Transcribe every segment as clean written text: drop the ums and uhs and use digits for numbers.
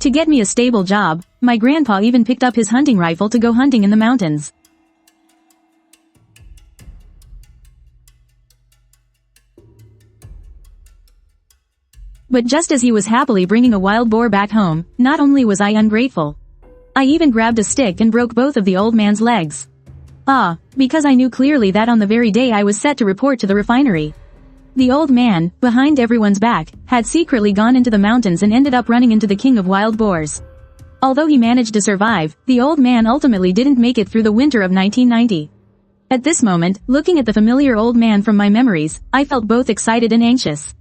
To get me a stable job, my grandpa even picked up his hunting rifle to go hunting in the mountains. But just as he was happily bringing a wild boar back home, not only was I ungrateful, I even grabbed a stick and broke both of the old man's legs. Because I knew clearly that on the very day I was set to report to the refinery, the old man, behind everyone's back, had secretly gone into the mountains and ended up running into the king of wild boars. Although he managed to survive, the old man ultimately didn't make it through the winter of 1990. At this moment, looking at the familiar old man from my memories, I felt both excited and anxious.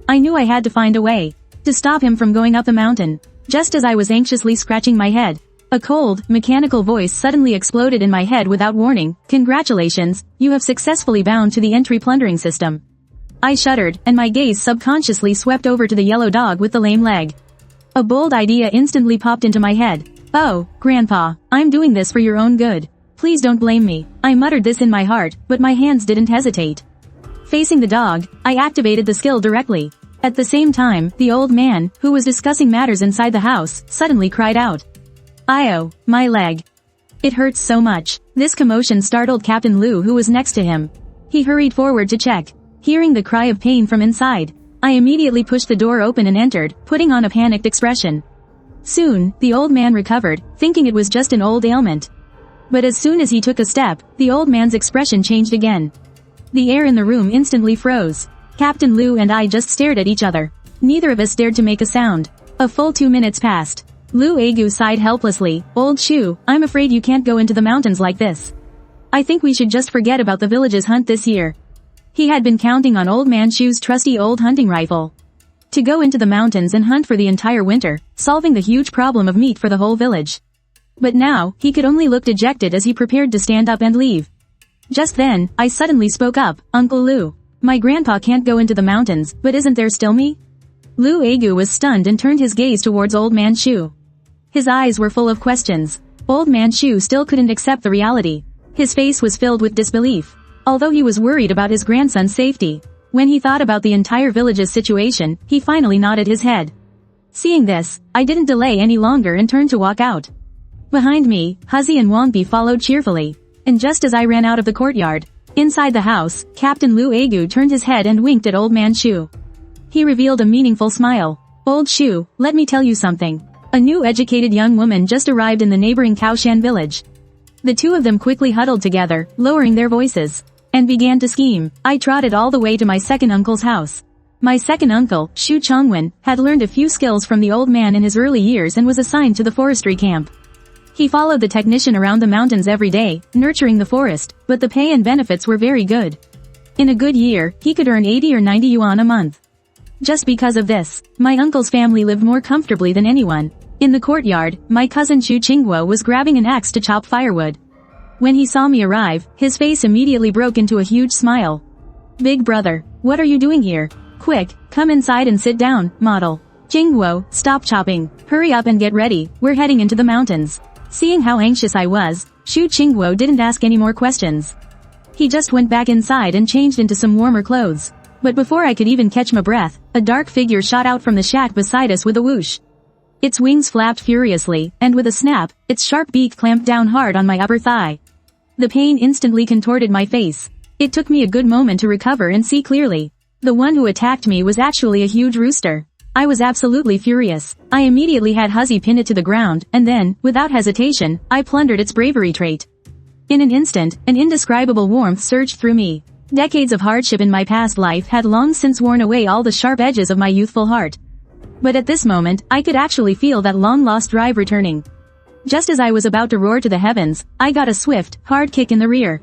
I knew I had to find a way to stop him from going up the mountain. Just as I was anxiously scratching my head, a cold, mechanical voice suddenly exploded in my head without warning. "Congratulations, you have successfully bound to the entry plundering system." I shuddered, and my gaze subconsciously swept over to the yellow dog with the lame leg. A bold idea instantly popped into my head. "Oh, Grandpa, I'm doing this for your own good. Please don't blame me." I muttered this in my heart, but my hands didn't hesitate. Facing the dog, I activated the skill directly. At the same time, the old man, who was discussing matters inside the house, suddenly cried out, "Io, my leg. It hurts so much." This commotion startled Captain Lou, who was next to him. He hurried forward to check. Hearing the cry of pain from inside, I immediately pushed the door open and entered, putting on a panicked expression. Soon, the old man recovered, thinking it was just an old ailment. But as soon as he took a step, the old man's expression changed again. The air in the room instantly froze. Captain Lou and I just stared at each other. Neither of us dared to make a sound. A full 2 minutes passed. Lou Agu sighed helplessly. "Old Shu, I'm afraid you can't go into the mountains like this. I think we should just forget about the village's hunt this year." He had been counting on Old Man Shu's trusty old hunting rifle to go into the mountains and hunt for the entire winter, solving the huge problem of meat for the whole village. But now, he could only look dejected as he prepared to stand up and leave. Just then, I suddenly spoke up. "Uncle Lou, my grandpa can't go into the mountains, but isn't there still me?" Lou Agu was stunned and turned his gaze towards Old Man Shu. His eyes were full of questions. Old Man Shu still couldn't accept the reality. His face was filled with disbelief. Although he was worried about his grandson's safety, when he thought about the entire village's situation, he finally nodded his head. Seeing this, I didn't delay any longer and turned to walk out. Behind me, Huzzy and Wongpi followed cheerfully. And just as I ran out of the courtyard, inside the house, Captain Lou Agu turned his head and winked at Old Man Shu. He revealed a meaningful smile. "Old Shu, let me tell you something. A new educated young woman just arrived in the neighboring Kaoshan village." The two of them quickly huddled together, lowering their voices, and began to scheme. I trotted all the way to my second uncle's house. My second uncle, Shu Chongwen, had learned a few skills from the old man in his early years and was assigned to the forestry camp. He followed the technician around the mountains every day, nurturing the forest, but the pay and benefits were very good. In a good year, he could earn 80 or 90 yuan a month. Just because of this, my uncle's family lived more comfortably than anyone. In the courtyard, my cousin Shu Qingguo was grabbing an axe to chop firewood. When he saw me arrive, his face immediately broke into a huge smile. "Big brother, what are you doing here? Quick, come inside and sit down, model." "Qingguo, stop chopping. Hurry up and get ready, we're heading into the mountains." Seeing how anxious I was, Shu Qingguo didn't ask any more questions. He just went back inside and changed into some warmer clothes. But before I could even catch my breath, a dark figure shot out from the shack beside us with a whoosh. Its wings flapped furiously, and with a snap, its sharp beak clamped down hard on my upper thigh. The pain instantly contorted my face. It took me a good moment to recover and see clearly. The one who attacked me was actually a huge rooster. I was absolutely furious. I immediately had Huzzy pin it to the ground, and then, without hesitation, I plundered its bravery trait. In an instant, an indescribable warmth surged through me. Decades of hardship in my past life had long since worn away all the sharp edges of my youthful heart. But at this moment, I could actually feel that long-lost drive returning. Just as I was about to roar to the heavens, I got a swift, hard kick in the rear.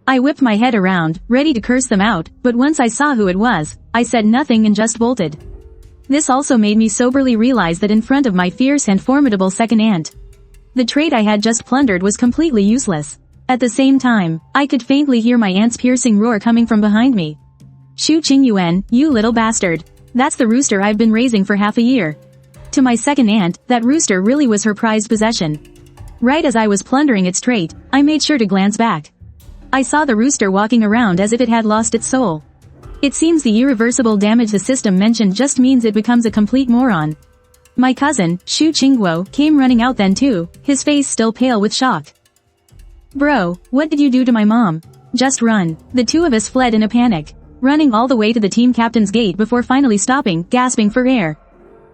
I whipped my head around, ready to curse them out, but once I saw who it was, I said nothing and just bolted. This also made me soberly realize that in front of my fierce and formidable second aunt, the trait I had just plundered was completely useless. At the same time, I could faintly hear my aunt's piercing roar coming from behind me. "Shu Qingyuan, you little bastard. That's the rooster I've been raising for half a year." To my second aunt, that rooster really was her prized possession. Right as I was plundering its trait, I made sure to glance back. I saw the rooster walking around as if it had lost its soul. It seems the irreversible damage the system mentioned just means it becomes a complete moron. My cousin, Shu Qingguo, came running out then too, his face still pale with shock. Bro, what did you do to my mom? Just run. The two of us fled in a panic, running all the way to the team captain's gate before finally stopping, gasping for air.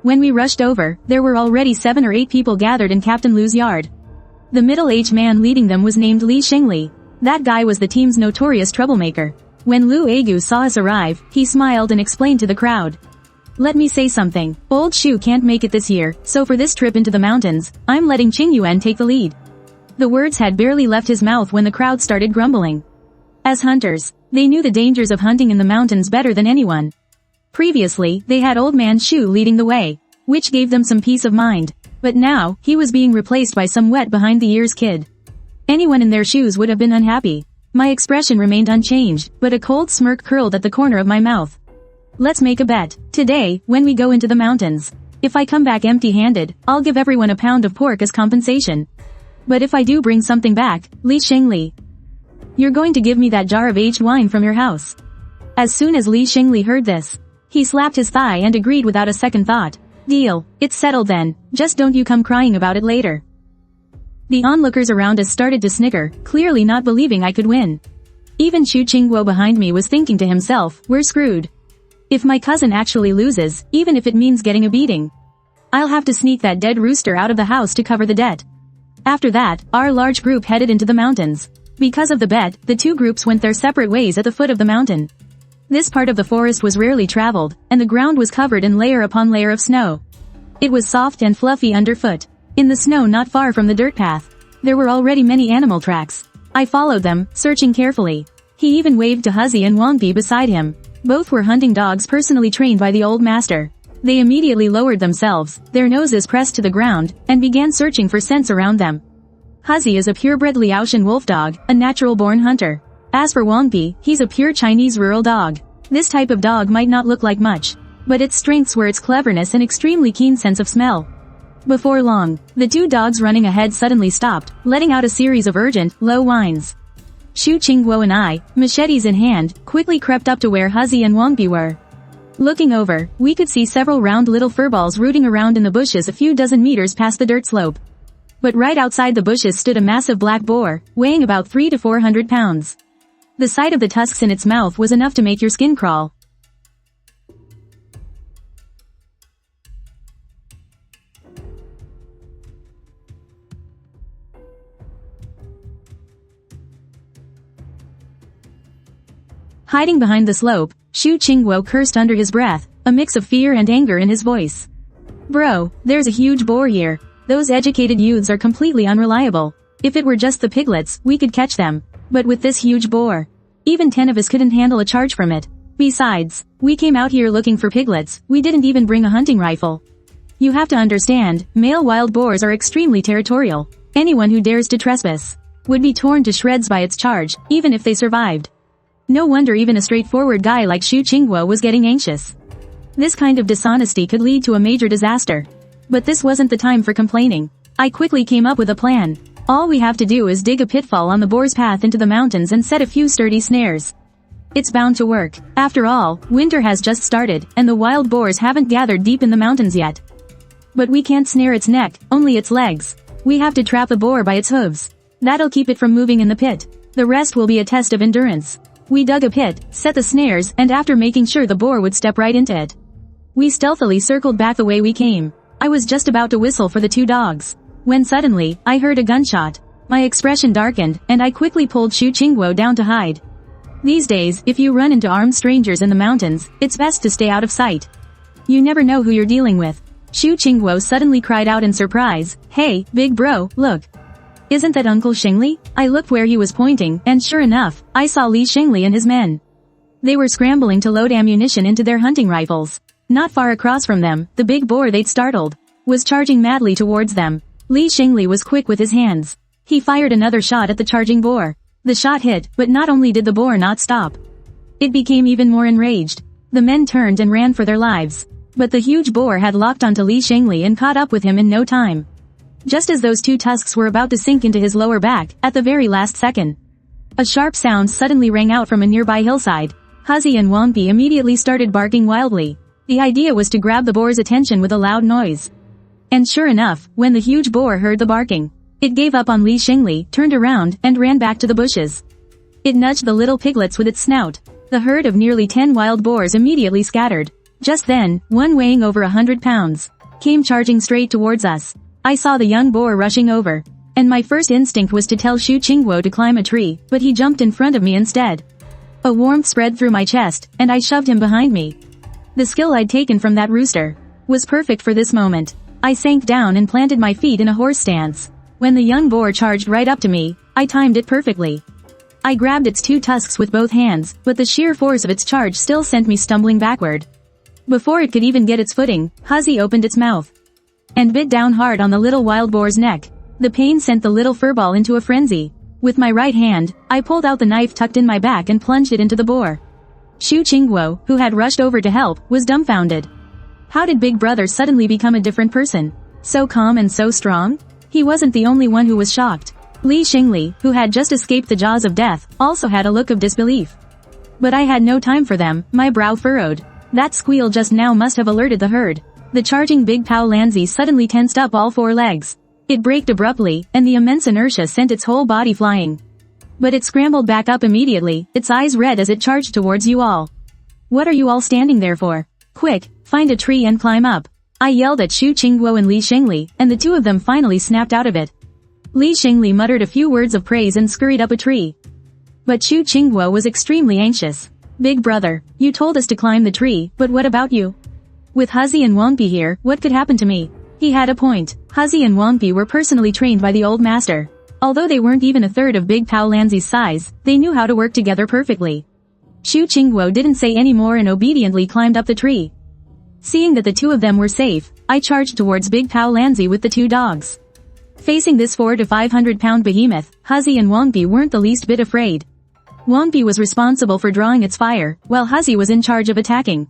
When we rushed over, there were already 7 or 8 people gathered in Captain Lu's yard. The middle-aged man leading them was named Li Xingli. That guy was the team's notorious troublemaker. When Lu Agu saw us arrive, he smiled and explained to the crowd. Let me say something. Old Shu can't make it this year, so for this trip into the mountains, I'm letting Qingyuan take the lead. The words had barely left his mouth when the crowd started grumbling. As hunters, they knew the dangers of hunting in the mountains better than anyone. Previously, they had old man Shu leading the way, which gave them some peace of mind. But now, he was being replaced by some wet behind-the-ears kid. Anyone in their shoes would have been unhappy. My expression remained unchanged, but a cold smirk curled at the corner of my mouth. Let's make a bet. Today, when we go into the mountains, if I come back empty-handed, I'll give everyone a pound of pork as compensation. But if I do bring something back, Li Xingli, you're going to give me that jar of aged wine from your house. As soon as Li Xingli heard this, he slapped his thigh and agreed without a second thought. Deal. It's settled then, just don't you come crying about it later. The onlookers around us started to snicker, clearly not believing I could win. Even Shu Qingguo behind me was thinking to himself, we're screwed. If my cousin actually loses, even if it means getting a beating, I'll have to sneak that dead rooster out of the house to cover the debt. After that, our large group headed into the mountains. Because of the bet, the two groups went their separate ways at the foot of the mountain. This part of the forest was rarely traveled, and the ground was covered in layer upon layer of snow. It was soft and fluffy underfoot. In the snow not far from the dirt path, there were already many animal tracks. I followed them, searching carefully. He even waved to Huzzy and Wangbi beside him. Both were hunting dogs personally trained by the old master. They immediately lowered themselves, their noses pressed to the ground, and began searching for scents around them. Huzzy is a purebred Liaoshan wolf dog, a natural-born hunter. As for Wangbi, he's a pure Chinese rural dog. This type of dog might not look like much, but its strengths were its cleverness and extremely keen sense of smell. Before long, the two dogs running ahead suddenly stopped, letting out a series of urgent, low whines. Shu Qingguo and I, machetes in hand, quickly crept up to where Huzzy and Wangbi were. Looking over, we could see several round little furballs rooting around in the bushes a few dozen meters past the dirt slope. But right outside the bushes stood a massive black boar, weighing about 300 to 400 pounds. The sight of the tusks in its mouth was enough to make your skin crawl. Hiding behind the slope, Shu Qingguo cursed under his breath, a mix of fear and anger in his voice. Bro, there's a huge boar here. Those educated youths are completely unreliable. If it were just the piglets, we could catch them. But with this huge boar, even 10 of us couldn't handle a charge from it. Besides, we came out here looking for piglets, we didn't even bring a hunting rifle. You have to understand, male wild boars are extremely territorial. Anyone who dares to trespass would be torn to shreds by its charge, even if they survived. No wonder even a straightforward guy like Shu Qingguo was getting anxious. This kind of dishonesty could lead to a major disaster. But this wasn't the time for complaining. I quickly came up with a plan. All we have to do is dig a pitfall on the boar's path into the mountains and set a few sturdy snares. It's bound to work. After all, winter has just started, and the wild boars haven't gathered deep in the mountains yet. But we can't snare its neck, only its legs. We have to trap the boar by its hooves. That'll keep it from moving in the pit. The rest will be a test of endurance. We dug a pit, set the snares, and after making sure the boar would step right into it, we stealthily circled back the way we came. I was just about to whistle for the two dogs, when suddenly, I heard a gunshot. My expression darkened, and I quickly pulled Shu Qingguo down to hide. These days, if you run into armed strangers in the mountains, it's best to stay out of sight. You never know who you're dealing with. Shu Qingguo suddenly cried out in surprise, "Hey, big bro, look. Isn't that Uncle Xingli?" I looked where he was pointing, and sure enough, I saw Li Xingli and his men. They were scrambling to load ammunition into their hunting rifles. Not far across from them, the big boar they'd startled was charging madly towards them. Li Xingli was quick with his hands. He fired another shot at the charging boar. The shot hit, but not only did the boar not stop, it became even more enraged. The men turned and ran for their lives. But the huge boar had locked onto Li Xingli and caught up with him in no time. Just as those two tusks were about to sink into his lower back, at the very last second, a sharp sound suddenly rang out from a nearby hillside. Huzzy and Wangbi immediately started barking wildly. The idea was to grab the boar's attention with a loud noise. And sure enough, when the huge boar heard the barking, it gave up on Li Xingli, turned around, and ran back to the bushes. It nudged the little piglets with its snout. The herd of nearly 10 wild boars immediately scattered. Just then, one weighing over 100 pounds came charging straight towards us. I saw the young boar rushing over, and my first instinct was to tell Xu Qingguo to climb a tree, but he jumped in front of me instead. A warmth spread through my chest, and I shoved him behind me. The skill I'd taken from that rooster was perfect for this moment. I sank down and planted my feet in a horse stance. When the young boar charged right up to me, I timed it perfectly. I grabbed its 2 tusks with both hands, but the sheer force of its charge still sent me stumbling backward. Before it could even get its footing, Huzzy opened its mouth and bit down hard on the little wild boar's neck. The pain sent the little furball into a frenzy. With my right hand, I pulled out the knife tucked in my back and plunged it into the boar. Xu Qingguo, who had rushed over to help, was dumbfounded. How did Big Brother suddenly become a different person? So calm and so strong? He wasn't the only one who was shocked. Li Xingli, who had just escaped the jaws of death, also had a look of disbelief. But I had no time for them, my brow furrowed. That squeal just now must have alerted the herd. The charging Big Pao Lanzi suddenly tensed up all 4 legs. It braked abruptly, and the immense inertia sent its whole body flying. But it scrambled back up immediately, its eyes red as it charged towards you all. What are you all standing there for? Quick, find a tree and climb up. I yelled at Xu Qingguo and Li Xingli, and the 2 of them finally snapped out of it. Li Xingli muttered a few words of praise and scurried up a tree. But Xu Qingguo was extremely anxious. Big Brother, you told us to climb the tree, but what about you? With Huzzy and Wangpi here, what could happen to me? He had a point. Huzzy and Wangpi were personally trained by the old master. Although they weren't even a third of Big Pao Lanzi's size, they knew how to work together perfectly. Xu Qingguo didn't say any more and obediently climbed up the tree. Seeing that the 2 of them were safe, I charged towards Big Pao Lanzi with the 2 dogs. Facing this 400 to 500 pound behemoth, Huzzy and Wangpi weren't the least bit afraid. Wangpi was responsible for drawing its fire, while Huzzy was in charge of attacking.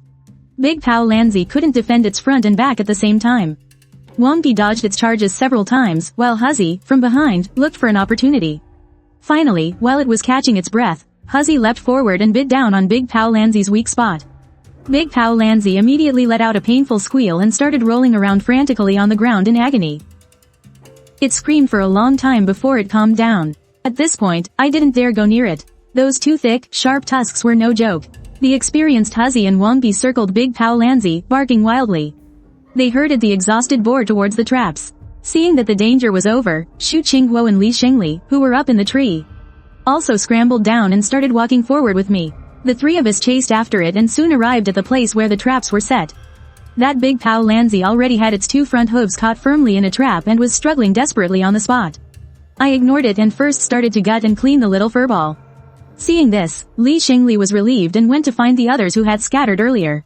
Big Pao Lanzi couldn't defend its front and back at the same time. Wangpi dodged its charges several times, while Huzzy, from behind, looked for an opportunity. Finally, while it was catching its breath, Huzzy leapt forward and bit down on Big Pao Lanzi's weak spot. Big Pao Lanzi immediately let out a painful squeal and started rolling around frantically on the ground in agony. It screamed for a long time before it calmed down. At this point, I didn't dare go near it. Those 2 thick, sharp tusks were no joke. The experienced Huzzy and Wangpi circled Big Pao Lanzi, barking wildly. They herded the exhausted boar towards the traps. Seeing that the danger was over, Xu Qingguo and Li Xingli, who were up in the tree, also scrambled down and started walking forward with me. The 3 of us chased after it and soon arrived at the place where the traps were set. That Big Pao Lanzi already had its 2 front hooves caught firmly in a trap and was struggling desperately on the spot. I ignored it and first started to gut and clean the little furball. Seeing this, Li Xingli was relieved and went to find the others who had scattered earlier.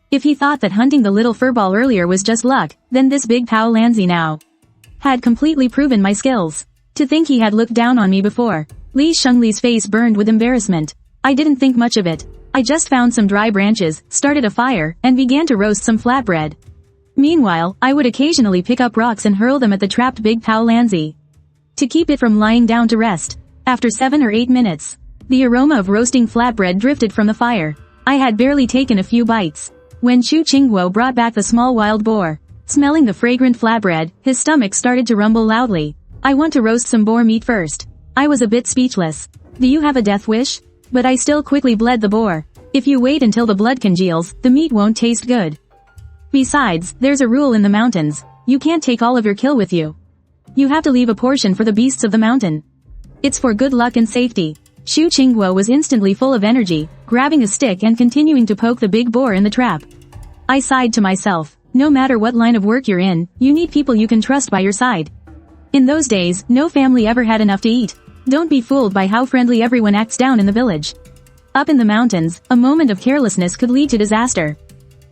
If he thought that hunting the little furball earlier was just luck, then this Big Pao Lanzi now had completely proven my skills. To think he had looked down on me before. Li Xingli's face burned with embarrassment. I didn't think much of it. I just found some dry branches, started a fire, and began to roast some flatbread. Meanwhile, I would occasionally pick up rocks and hurl them at the trapped Big Pao Lanzi to keep it from lying down to rest. After 7 or 8 minutes, the aroma of roasting flatbread drifted from the fire. I had barely taken a few bites when Xu Qingguo brought back the small wild boar. Smelling the fragrant flatbread, his stomach started to rumble loudly. I want to roast some boar meat first. I was a bit speechless. Do you have a death wish? But I still quickly bled the boar. If you wait until the blood congeals, the meat won't taste good. Besides, there's a rule in the mountains. You can't take all of your kill with you. You have to leave a portion for the beasts of the mountain. It's for good luck and safety. Xu Qingguo was instantly full of energy, grabbing a stick and continuing to poke the big boar in the trap. I sighed to myself. No matter what line of work you're in, you need people you can trust by your side. In those days, no family ever had enough to eat. Don't be fooled by how friendly everyone acts down in the village. Up in the mountains, a moment of carelessness could lead to disaster.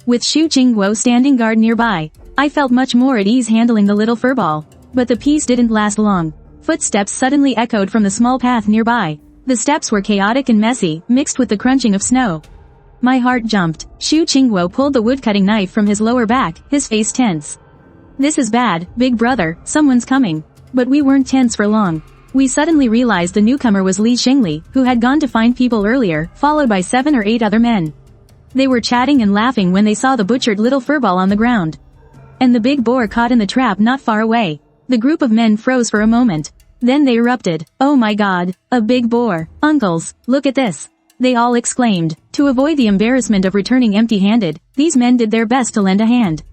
With Xu Qingguo standing guard nearby, I felt much more at ease handling the little furball. But the peace didn't last long. Footsteps suddenly echoed from the small path nearby. The steps were chaotic and messy, mixed with the crunching of snow. My heart jumped. Xu Qingguo pulled the wood-cutting knife from his lower back, his face tense. This is bad, Big Brother, someone's coming. But we weren't tense for long. We suddenly realized the newcomer was Li Xingli, who had gone to find people earlier, followed by 7 or 8 other men. They were chatting and laughing when they saw the butchered little furball on the ground. and the big boar caught in the trap not far away. The group of men froze for a moment. Then they erupted. "Oh my god, a big boar. Uncles, look at this," they all exclaimed. To avoid the embarrassment of returning empty-handed, these men did their best to lend a hand.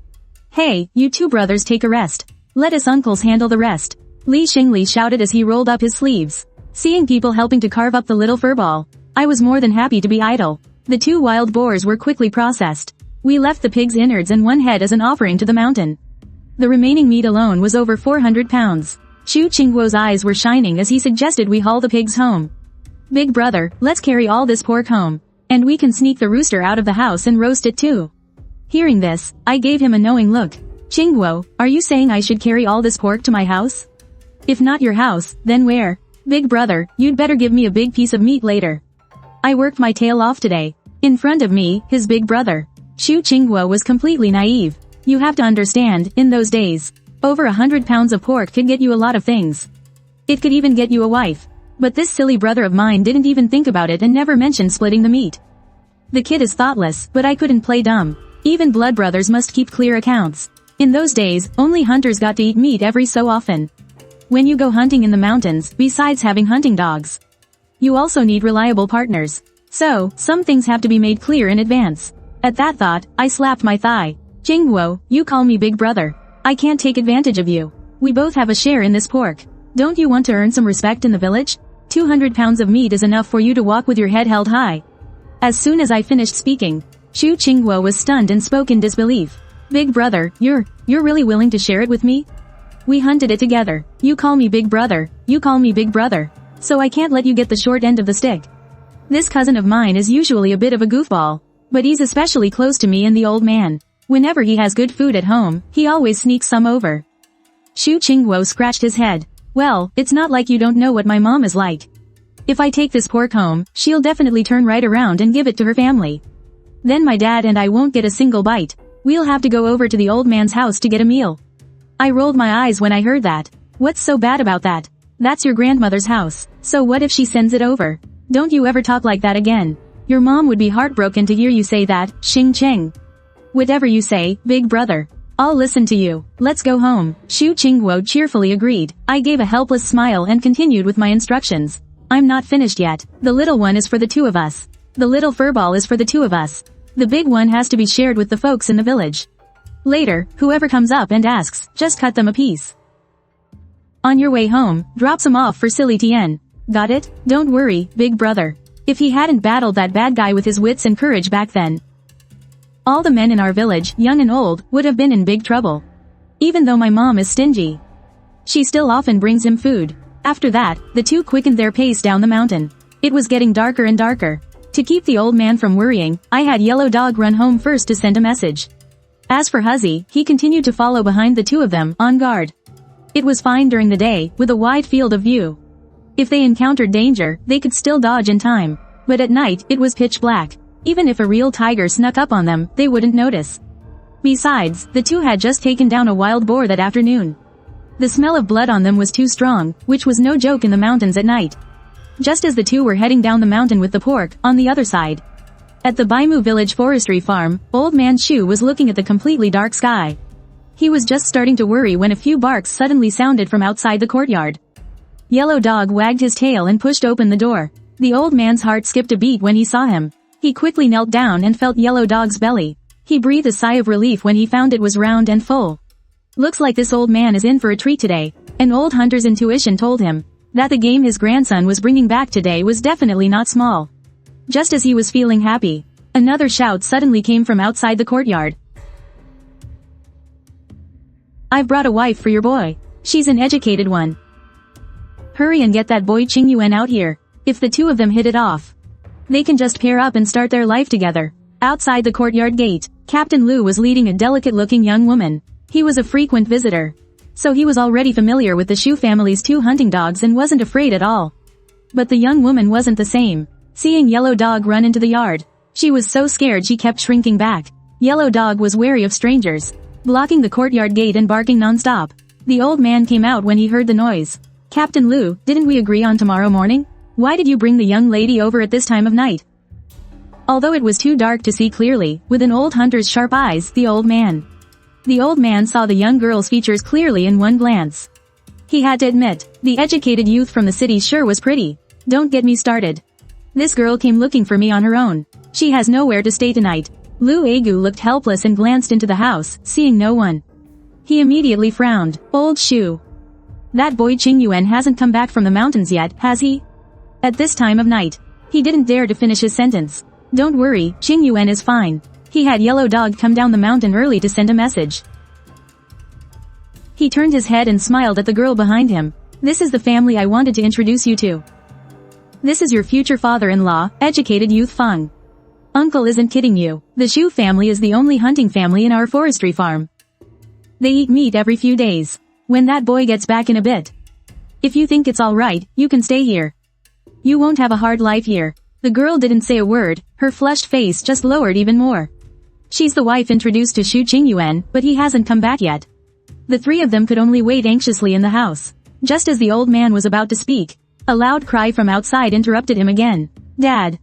"Hey, you two brothers take a rest. Let us uncles handle the rest," Li Xingli shouted as he rolled up his sleeves. Seeing people helping to carve up the little furball, I was more than happy to be idle. The 2 wild boars were quickly processed. We left the pig's innards and one head as an offering to the mountain. The remaining meat alone was over 400 pounds. Xu Qingguo's eyes were shining as he suggested we haul the pigs home. "Big brother, let's carry all this pork home. And we can sneak the rooster out of the house and roast it too." Hearing this, I gave him a knowing look. "Qingguo, are you saying I should carry all this pork to my house? If not your house, then where? Big brother, you'd better give me a big piece of meat later. I worked my tail off today." In front of me, his big brother. Xu Qingguo was completely naive. You have to understand, in those days, over 100 pounds of pork could get you a lot of things. It could even get you a wife. But this silly brother of mine didn't even think about it and never mentioned splitting the meat. The kid is thoughtless, but I couldn't play dumb. Even blood brothers must keep clear accounts. In those days, only hunters got to eat meat every so often. When you go hunting in the mountains, besides having hunting dogs, you also need reliable partners. So, some things have to be made clear in advance. At that thought, I slapped my thigh. "Qingguo, you call me big brother. I can't take advantage of you. We both have a share in this pork. Don't you want to earn some respect in the village? 200 pounds of meat is enough for you to walk with your head held high." As soon as I finished speaking, Xu Qingguo was stunned and spoke in disbelief. "Big brother, you're really willing to share it with me? We hunted it together. You call me big brother, you call me big brother. So I can't let you get the short end of the stick." This cousin of mine is usually a bit of a goofball, but he's especially close to me and the old man. Whenever he has good food at home, he always sneaks some over. Xu Qingguo scratched his head. "Well, it's not like you don't know what my mom is like. If I take this pork home, she'll definitely turn right around and give it to her family. Then my dad and I won't get a single bite. We'll have to go over to the old man's house to get a meal." I rolled my eyes when I heard that. What's so bad about that? That's your grandmother's house. So what if she sends it over? Don't you ever talk like that again. Your mom would be heartbroken to hear you say that, Xing Cheng. Whatever you say, big brother. I'll listen to you. Let's go home. Xu Qingguo cheerfully agreed. I gave a helpless smile and continued with my instructions. "I'm not finished yet. The little one is for the 2 of us. The little furball is for the 2 of us. The big one has to be shared with the folks in the village. Later, whoever comes up and asks, just cut them a piece. On your way home, drop some off for silly Tien. Got it? Don't worry, big brother. If he hadn't battled that bad guy with his wits and courage back then, all the men in our village, young and old, would have been in big trouble. Even though my mom is stingy, she still often brings him food." After that, the 2 quickened their pace down the mountain. It was getting darker and darker. To keep the old man from worrying, I had Yellow Dog run home first to send a message. As for Huzzy, he continued to follow behind the 2 of them, on guard. It was fine during the day, with a wide field of view. If they encountered danger, they could still dodge in time. But at night, it was pitch black. Even if a real tiger snuck up on them, they wouldn't notice. Besides, the 2 had just taken down a wild boar that afternoon. The smell of blood on them was too strong, which was no joke in the mountains at night. Just as the 2 were heading down the mountain with the pork, on the other side, at the Baimu village forestry farm, Old Man Shu was looking at the completely dark sky. He was just starting to worry when a few barks suddenly sounded from outside the courtyard. Yellow Dog wagged his tail and pushed open the door. The old man's heart skipped a beat when he saw him. He quickly knelt down and felt Yellow Dog's belly. He breathed a sigh of relief when he found it was round and full. Looks like this old man is in for a treat today. An old hunter's intuition told him that the game his grandson was bringing back today was definitely not small. Just as he was feeling happy, another shout suddenly came from outside the courtyard. "I've brought a wife for your boy. She's an educated one. Hurry and get that boy Qingyuan out here. If the 2 of them hit it off, they can just pair up and start their life together." Outside the courtyard gate, Captain Lu was leading a delicate-looking young woman. He was a frequent visitor, so he was already familiar with the Shu family's 2 hunting dogs and wasn't afraid at all. But the young woman wasn't the same. Seeing Yellow Dog run into the yard, she was so scared she kept shrinking back. Yellow Dog was wary of strangers, blocking the courtyard gate and barking non-stop. The old man came out when he heard the noise. "Captain Lu, didn't we agree on tomorrow morning? Why did you bring the young lady over at this time of night?" Although it was too dark to see clearly, with an old hunter's sharp eyes, the old man The old man saw the young girl's features clearly in one glance. He had to admit, the educated youth from the city sure was pretty. Don't get me started. This girl came looking for me on her own. She has nowhere to stay tonight. Lu Egu looked helpless and glanced into the house, seeing no one. He immediately frowned. Old Shu. That boy Qingyuan hasn't come back from the mountains yet, has he? At this time of night. He didn't dare to finish his sentence. Don't worry, Qingyuan is fine. He had Yellow Dog come down the mountain early to send a message. He turned his head and smiled at the girl behind him. This is the family I wanted to introduce you to. This is your future father-in-law, educated youth Feng. Uncle isn't kidding you. The Shu family is the only hunting family in our forestry farm. They eat meat every few days. When that boy gets back in a bit. If you think it's alright, you can stay here. You won't have a hard life here. The girl didn't say a word, her flushed face just lowered even more. She's the wife introduced to Shu Qingyuan, but he hasn't come back yet. The three of them could only wait anxiously in the house. Just as the old man was about to speak, a loud cry from outside interrupted him again. Dad.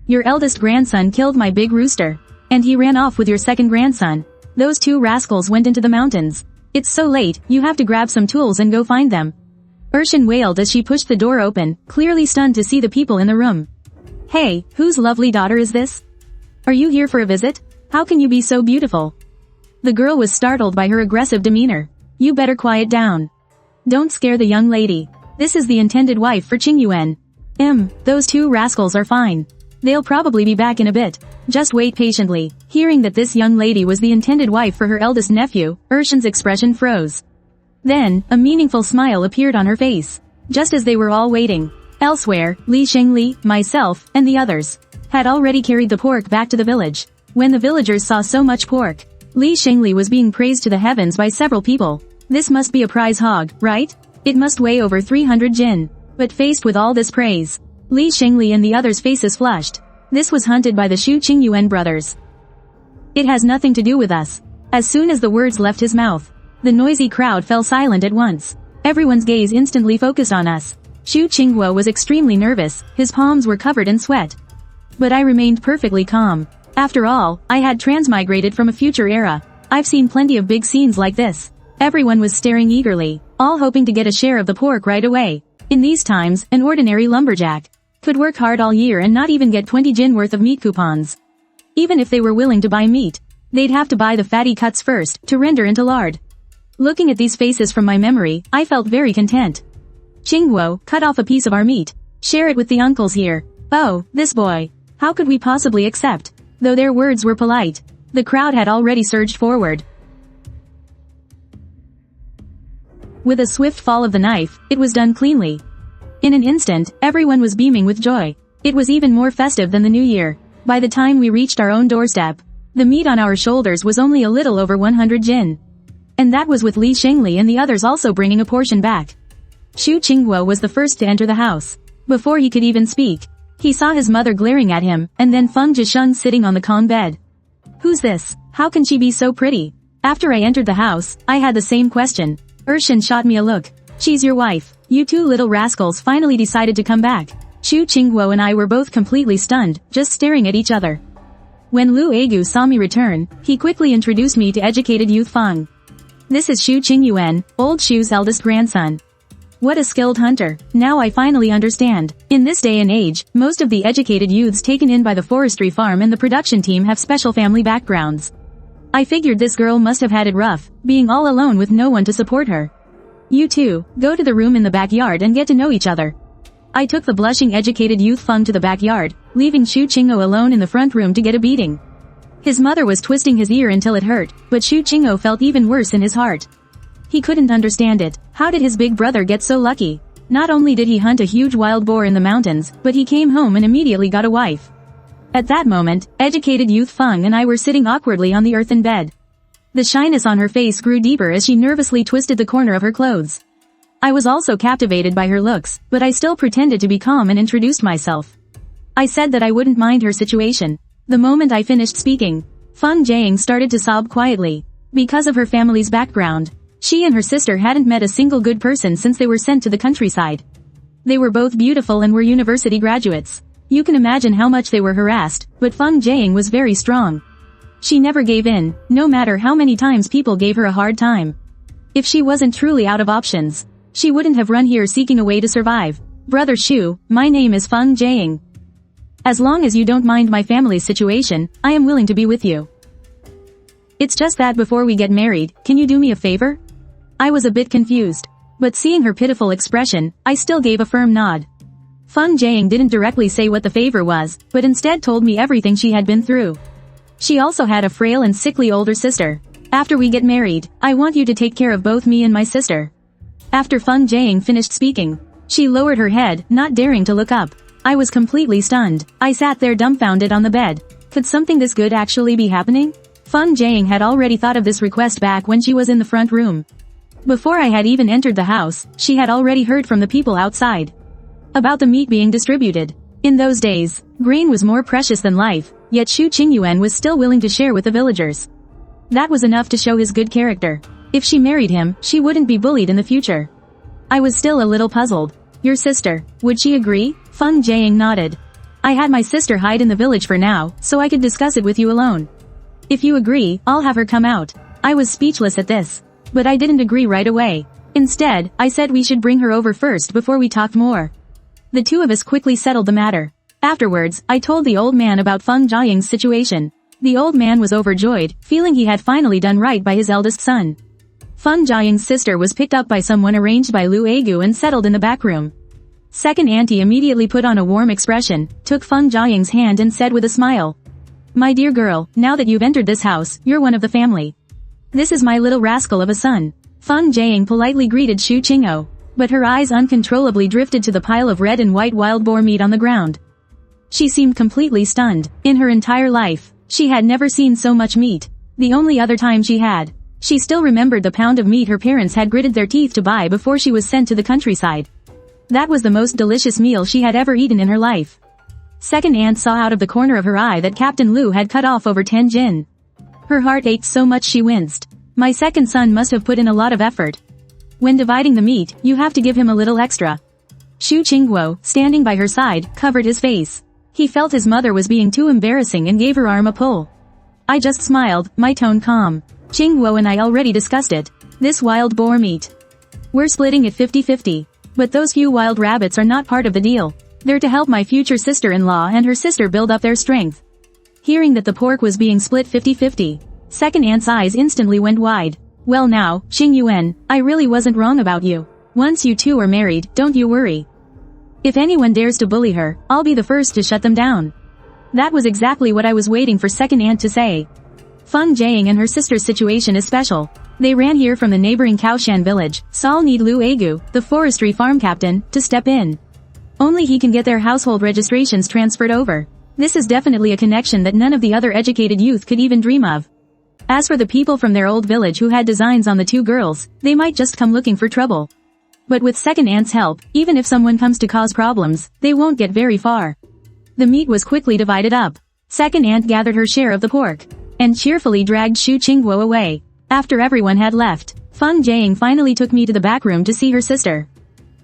Your eldest grandson killed my big rooster. And he ran off with your second grandson. Those two rascals went into the mountains. It's so late, you have to grab some tools and go find them. Urshan wailed as she pushed the door open, clearly stunned to see the people in the room. Hey, whose lovely daughter is this? Are you here for a visit? How can you be so beautiful? The girl was startled by her aggressive demeanor. You better quiet down. Don't scare the young lady. This is the intended wife for Qingyuan. Those two rascals are fine. They'll probably be back in a bit. Just wait patiently. Hearing that this young lady was the intended wife for her eldest nephew, Urshan's expression froze. Then, a meaningful smile appeared on her face. Just as they were all waiting. Elsewhere, Li Shengli, myself, and the others had already carried the pork back to the village. When the villagers saw so much pork, Li Shengli was being praised to the heavens by several people. This must be a prize hog, right? It must weigh over 300 jin. But faced with all this praise, Li Shengli and the others' faces flushed. This was hunted by the Shu Qingyuan brothers. It has nothing to do with us. As soon as the words left his mouth, the noisy crowd fell silent at once. Everyone's gaze instantly focused on us. Shu Qinghua was extremely nervous, his palms were covered in sweat. But I remained perfectly calm. After all, I had transmigrated from a future era. I've seen plenty of big scenes like this. Everyone was staring eagerly, all hoping to get a share of the pork right away. In these times, an ordinary lumberjack could work hard all year and not even get 20 jin worth of meat coupons. Even if they were willing to buy meat, they'd have to buy the fatty cuts first, to render into lard. Looking at these faces from my memory, I felt very content. Qingguo, cut off a piece of our meat. Share it with the uncles here. Oh, this boy. How could we possibly accept? Though their words were polite, the crowd had already surged forward. With a swift fall of the knife, it was done cleanly. In an instant, everyone was beaming with joy. It was even more festive than the New Year. By the time we reached our own doorstep, the meat on our shoulders was only a little over 100 jin. And that was with Li Shengli and the others also bringing a portion back. Shu Qingguo was the first to enter the house. Before he could even speak, he saw his mother glaring at him, and then Feng Zhisheng sitting on the Kong bed. Who's this? How can she be so pretty? After I entered the house, I had the same question. Urshan shot me a look. She's your wife. You two little rascals finally decided to come back. Shu Qingguo and I were both completely stunned, just staring at each other. When Lu Egu saw me return, he quickly introduced me to educated youth Feng. This is Shu Qingyuan, old Shu's eldest grandson. What a skilled hunter. Now I finally understand. In this day and age, most of the educated youths taken in by the forestry farm and the production team have special family backgrounds. I figured this girl must have had it rough, being all alone with no one to support her. You two, go to the room in the backyard and get to know each other. I took the blushing educated youth Feng to the backyard, leaving Shu Qingguo alone in the front room to get a beating. His mother was twisting his ear until it hurt, but Shu Qingguo felt even worse in his heart. He couldn't understand it. How did his big brother get so lucky? Not only did he hunt a huge wild boar in the mountains, but he came home and immediately got a wife. At that moment, educated youth Feng and I were sitting awkwardly on the earthen bed. The shyness on her face grew deeper as she nervously twisted the corner of her clothes. I was also captivated by her looks, but I still pretended to be calm and introduced myself. I said that I wouldn't mind her situation. The moment I finished speaking, Feng Jiang started to sob quietly. Because of her family's background, she and her sister hadn't met a single good person since they were sent to the countryside. They were both beautiful and were university graduates. You can imagine how much they were harassed, but Feng Jiang was very strong. She never gave in, no matter how many times people gave her a hard time. If she wasn't truly out of options, she wouldn't have run here seeking a way to survive. Brother Shu, my name is Feng Jiang. As long as you don't mind my family's situation, I am willing to be with you. It's just that before we get married, can you do me a favor? I was a bit confused. But seeing her pitiful expression, I still gave a firm nod. Feng Jiang didn't directly say what the favor was, but instead told me everything she had been through. She also had a frail and sickly older sister. After we get married, I want you to take care of both me and my sister. After Feng Jiang finished speaking, she lowered her head, not daring to look up. I was completely stunned. I sat there dumbfounded on the bed. Could something this good actually be happening? Feng Jiang had already thought of this request back when she was in the front room. Before I had even entered the house, she had already heard from the people outside about the meat being distributed. In those days, grain was more precious than life, yet Xu Qingyuan was still willing to share with the villagers. That was enough to show his good character. If she married him, she wouldn't be bullied in the future. I was still a little puzzled. Your sister, would she agree? Feng Jiang nodded. I had my sister hide in the village for now, so I could discuss it with you alone. If you agree, I'll have her come out. I was speechless at this. But I didn't agree right away. Instead, I said we should bring her over first before we talked more. The two of us quickly settled the matter. Afterwards, I told the old man about Feng Jiang's situation. The old man was overjoyed, feeling he had finally done right by his eldest son. Feng Jiang's sister was picked up by someone arranged by Lu Aigu and settled in the back room. Second auntie immediately put on a warm expression, took Feng Jiang's hand and said with a smile, "My dear girl, now that you've entered this house, you're one of the family. This is my little rascal of a son." Feng Jiang politely greeted Xu Qing'o, but her eyes uncontrollably drifted to the pile of red and white wild boar meat on the ground. She seemed completely stunned. In her entire life, she had never seen so much meat. The only other time she still remembered the pound of meat her parents had gritted their teeth to buy before she was sent to the countryside. That was the most delicious meal she had ever eaten in her life. Second aunt saw out of the corner of her eye that Captain Lu had cut off over 10 jin. Her heart ached so much she winced. My second son must have put in a lot of effort. When dividing the meat, you have to give him a little extra. Xu Qingguo, standing by her side, covered his face. He felt his mother was being too embarrassing and gave her arm a pull. I just smiled, my tone calm. Qingguo and I already discussed it. This wild boar meat. We're splitting it 50-50. But those few wild rabbits are not part of the deal. They're to help my future sister-in-law and her sister build up their strength. Hearing that the pork was being split 50-50, second aunt's eyes instantly went wide. Well now, Qingyuan, I really wasn't wrong about you. Once you two are married, don't you worry. If anyone dares to bully her, I'll be the first to shut them down. That was exactly what I was waiting for second aunt to say. Feng Jiang and her sister's situation is special. They ran here from the neighboring Kaoshan village, so I'll need Lu Aigu, the forestry farm captain, to step in. Only he can get their household registrations transferred over. This is definitely a connection that none of the other educated youth could even dream of. As for the people from their old village who had designs on the two girls, they might just come looking for trouble. But with second aunt's help, even if someone comes to cause problems, they won't get very far. The meat was quickly divided up. Second aunt gathered her share of the pork, and cheerfully dragged Xu Qingguo away. After everyone had left, Feng Jiang finally took me to the back room to see her sister.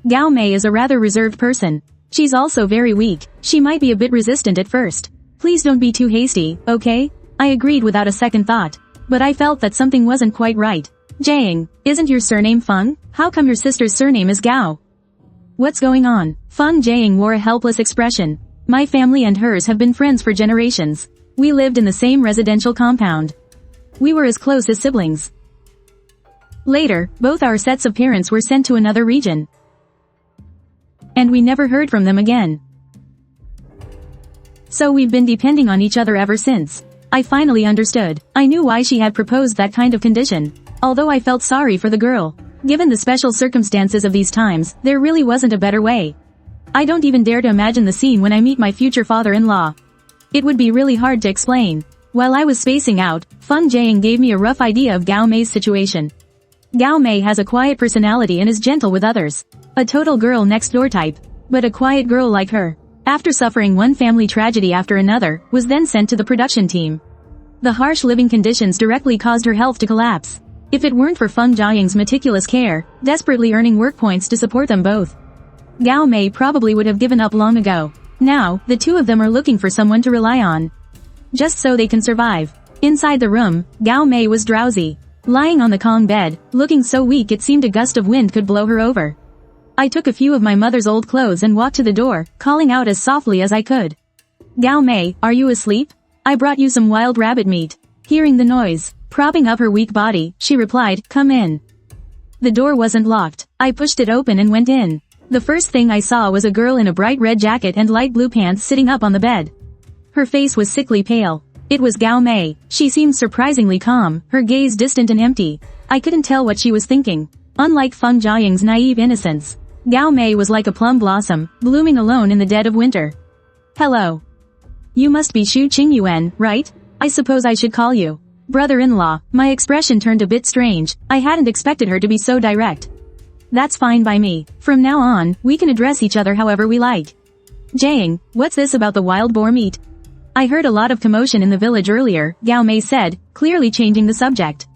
Gao Mei is a rather reserved person. She's also very weak. She might be a bit resistant at first. Please don't be too hasty, okay? I agreed without a second thought. But I felt that something wasn't quite right. Jiang, isn't your surname Feng? How come your sister's surname is Gao? What's going on? Feng Jiang wore a helpless expression. My family and hers have been friends for generations. We lived in the same residential compound. We were as close as siblings. Later, both our sets of parents were sent to another region. And we never heard from them again. So we've been depending on each other ever since. I finally understood. I knew why she had proposed that kind of condition. Although I felt sorry for the girl. Given the special circumstances of these times, there really wasn't a better way. I don't even dare to imagine the scene when I meet my future father-in-law. It would be really hard to explain. While I was spacing out, Feng Jiang gave me a rough idea of Gao Mei's situation. Gao Mei has a quiet personality and is gentle with others. A total girl next door type. But a quiet girl like her, after suffering one family tragedy after another, was then sent to the production team. The harsh living conditions directly caused her health to collapse. If it weren't for Feng Jiang's meticulous care, desperately earning work points to support them both, Gao Mei probably would have given up long ago. Now, the two of them are looking for someone to rely on, just so they can survive. Inside the room, Gao Mei was drowsy. Lying on the Kong bed, looking so weak it seemed a gust of wind could blow her over. I took a few of my mother's old clothes and walked to the door, calling out as softly as I could. Gao Mei, are you asleep? I brought you some wild rabbit meat. Hearing the noise, propping up her weak body, she replied, come in. The door wasn't locked. I pushed it open and went in. The first thing I saw was a girl in a bright red jacket and light blue pants sitting up on the bed. Her face was sickly pale. It was Gao Mei. She seemed surprisingly calm, her gaze distant and empty. I couldn't tell what she was thinking. Unlike Feng Jiaying's naive innocence, Gao Mei was like a plum blossom, blooming alone in the dead of winter. Hello. You must be Xu Qingyuan, right? I suppose I should call you brother-in-law. My expression turned a bit strange. I hadn't expected her to be so direct. That's fine by me. From now on, we can address each other however we like. Jiaying, what's this about the wild boar meat? I heard a lot of commotion in the village earlier, Gao Mei said, clearly changing the subject.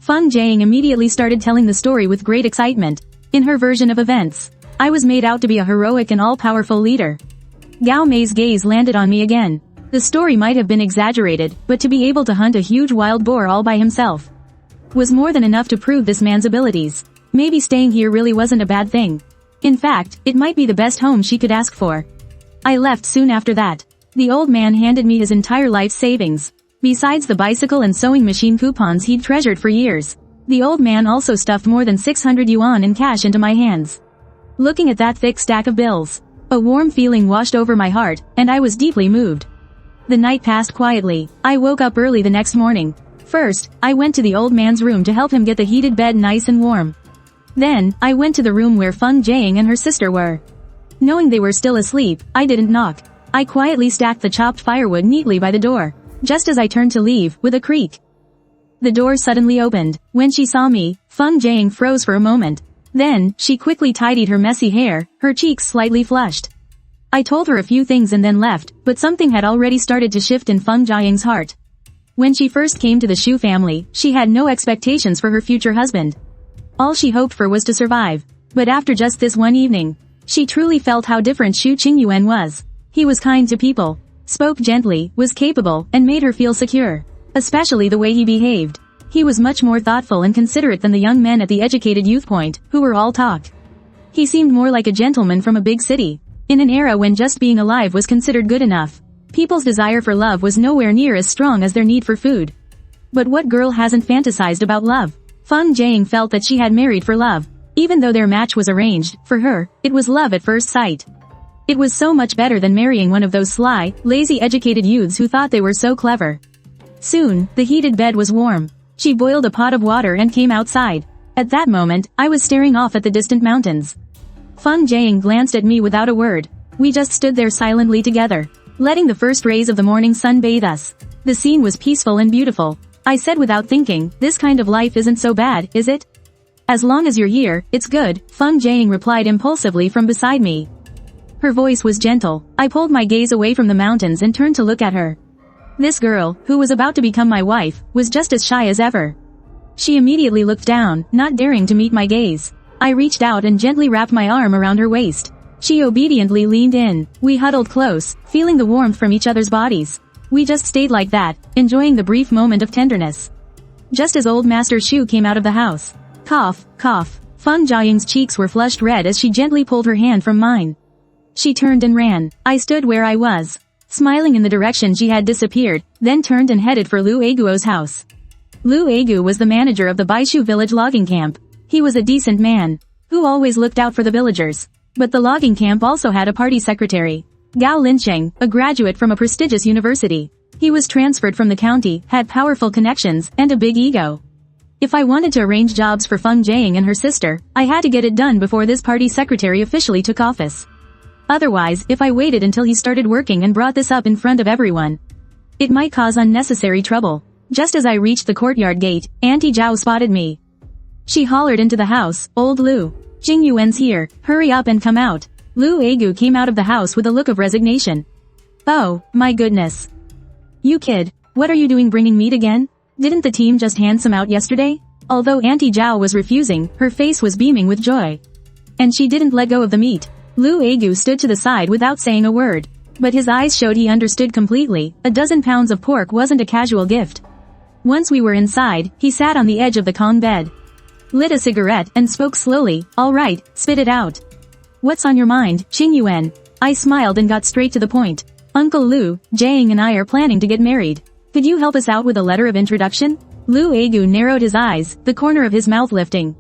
Feng Jiaying immediately started telling the story with great excitement. In her version of events, I was made out to be a heroic and all-powerful leader. Gao Mei's gaze landed on me again. The story might have been exaggerated, but to be able to hunt a huge wild boar all by himself was more than enough to prove this man's abilities. Maybe staying here really wasn't a bad thing. In fact, it might be the best home she could ask for. I left soon after that. The old man handed me his entire life's savings. Besides the bicycle and sewing machine coupons he'd treasured for years, the old man also stuffed more than 600 yuan in cash into my hands. Looking at that thick stack of bills, a warm feeling washed over my heart, and I was deeply moved. The night passed quietly. I woke up early the next morning. First, I went to the old man's room to help him get the heated bed nice and warm. Then, I went to the room where Feng Jiaying and her sister were. Knowing they were still asleep, I didn't knock. I quietly stacked the chopped firewood neatly by the door, just as I turned to leave, with a creak. The door suddenly opened. When she saw me, Feng Jiaying froze for a moment. Then, she quickly tidied her messy hair, her cheeks slightly flushed. I told her a few things and then left, but something had already started to shift in Feng Jiaying's heart. When she first came to the Xu family, she had no expectations for her future husband. All she hoped for was to survive. But after just this one evening, she truly felt how different Xu Qingyuan was. He was kind to people, spoke gently, was capable, and made her feel secure. Especially the way he behaved. He was much more thoughtful and considerate than the young men at the educated youth point, who were all talk. He seemed more like a gentleman from a big city. In an era when just being alive was considered good enough, people's desire for love was nowhere near as strong as their need for food. But what girl hasn't fantasized about love? Feng Jiaying felt that she had married for love. Even though their match was arranged, for her, it was love at first sight. It was so much better than marrying one of those sly, lazy educated youths who thought they were so clever. Soon, the heated bed was warm. She boiled a pot of water and came outside. At that moment, I was staring off at the distant mountains. Feng Jiaying glanced at me without a word. We just stood there silently together, letting the first rays of the morning sun bathe us. The scene was peaceful and beautiful. I said without thinking, this kind of life isn't so bad, is it? As long as you're here, it's good, Feng Jiaying replied impulsively from beside me. Her voice was gentle. I pulled my gaze away from the mountains and turned to look at her. This girl, who was about to become my wife, was just as shy as ever. She immediately looked down, not daring to meet my gaze. I reached out and gently wrapped my arm around her waist. She obediently leaned in. We huddled close, feeling the warmth from each other's bodies. We just stayed like that, enjoying the brief moment of tenderness. Just as old Master Xu came out of the house. Cough, cough. Feng Jiaying's cheeks were flushed red as she gently pulled her hand from mine. She turned and ran. I stood where I was, smiling in the direction she had disappeared, then turned and headed for Lu Aguo's house. Lu Agu was the manager of the Baishu village logging camp. He was a decent man, who always looked out for the villagers. But the logging camp also had a party secretary, Gao Linsheng, a graduate from a prestigious university. He was transferred from the county, had powerful connections, and a big ego. If I wanted to arrange jobs for Feng Jiaying and her sister, I had to get it done before this party secretary officially took office. Otherwise, if I waited until he started working and brought this up in front of everyone, it might cause unnecessary trouble. Just as I reached the courtyard gate, Auntie Zhao spotted me. She hollered into the house, "Old Lu, Jingyuan's here, hurry up and come out." Lu Agu came out of the house with a look of resignation. "Oh, my goodness. You kid, what are you doing bringing meat again? Didn't the team just hand some out yesterday?" Although Auntie Zhao was refusing, her face was beaming with joy. And she didn't let go of the meat. Lu Agu stood to the side without saying a word. But his eyes showed he understood completely. A dozen pounds of pork wasn't a casual gift. Once we were inside, he sat on the edge of the Kong bed, lit a cigarette, and spoke slowly. "All right, spit it out. What's on your mind, Qingyuan?" I smiled and got straight to the point. "Uncle Lu, Jiang and I are planning to get married. Could you help us out with a letter of introduction?" Lu Egu narrowed his eyes, the corner of his mouth lifting.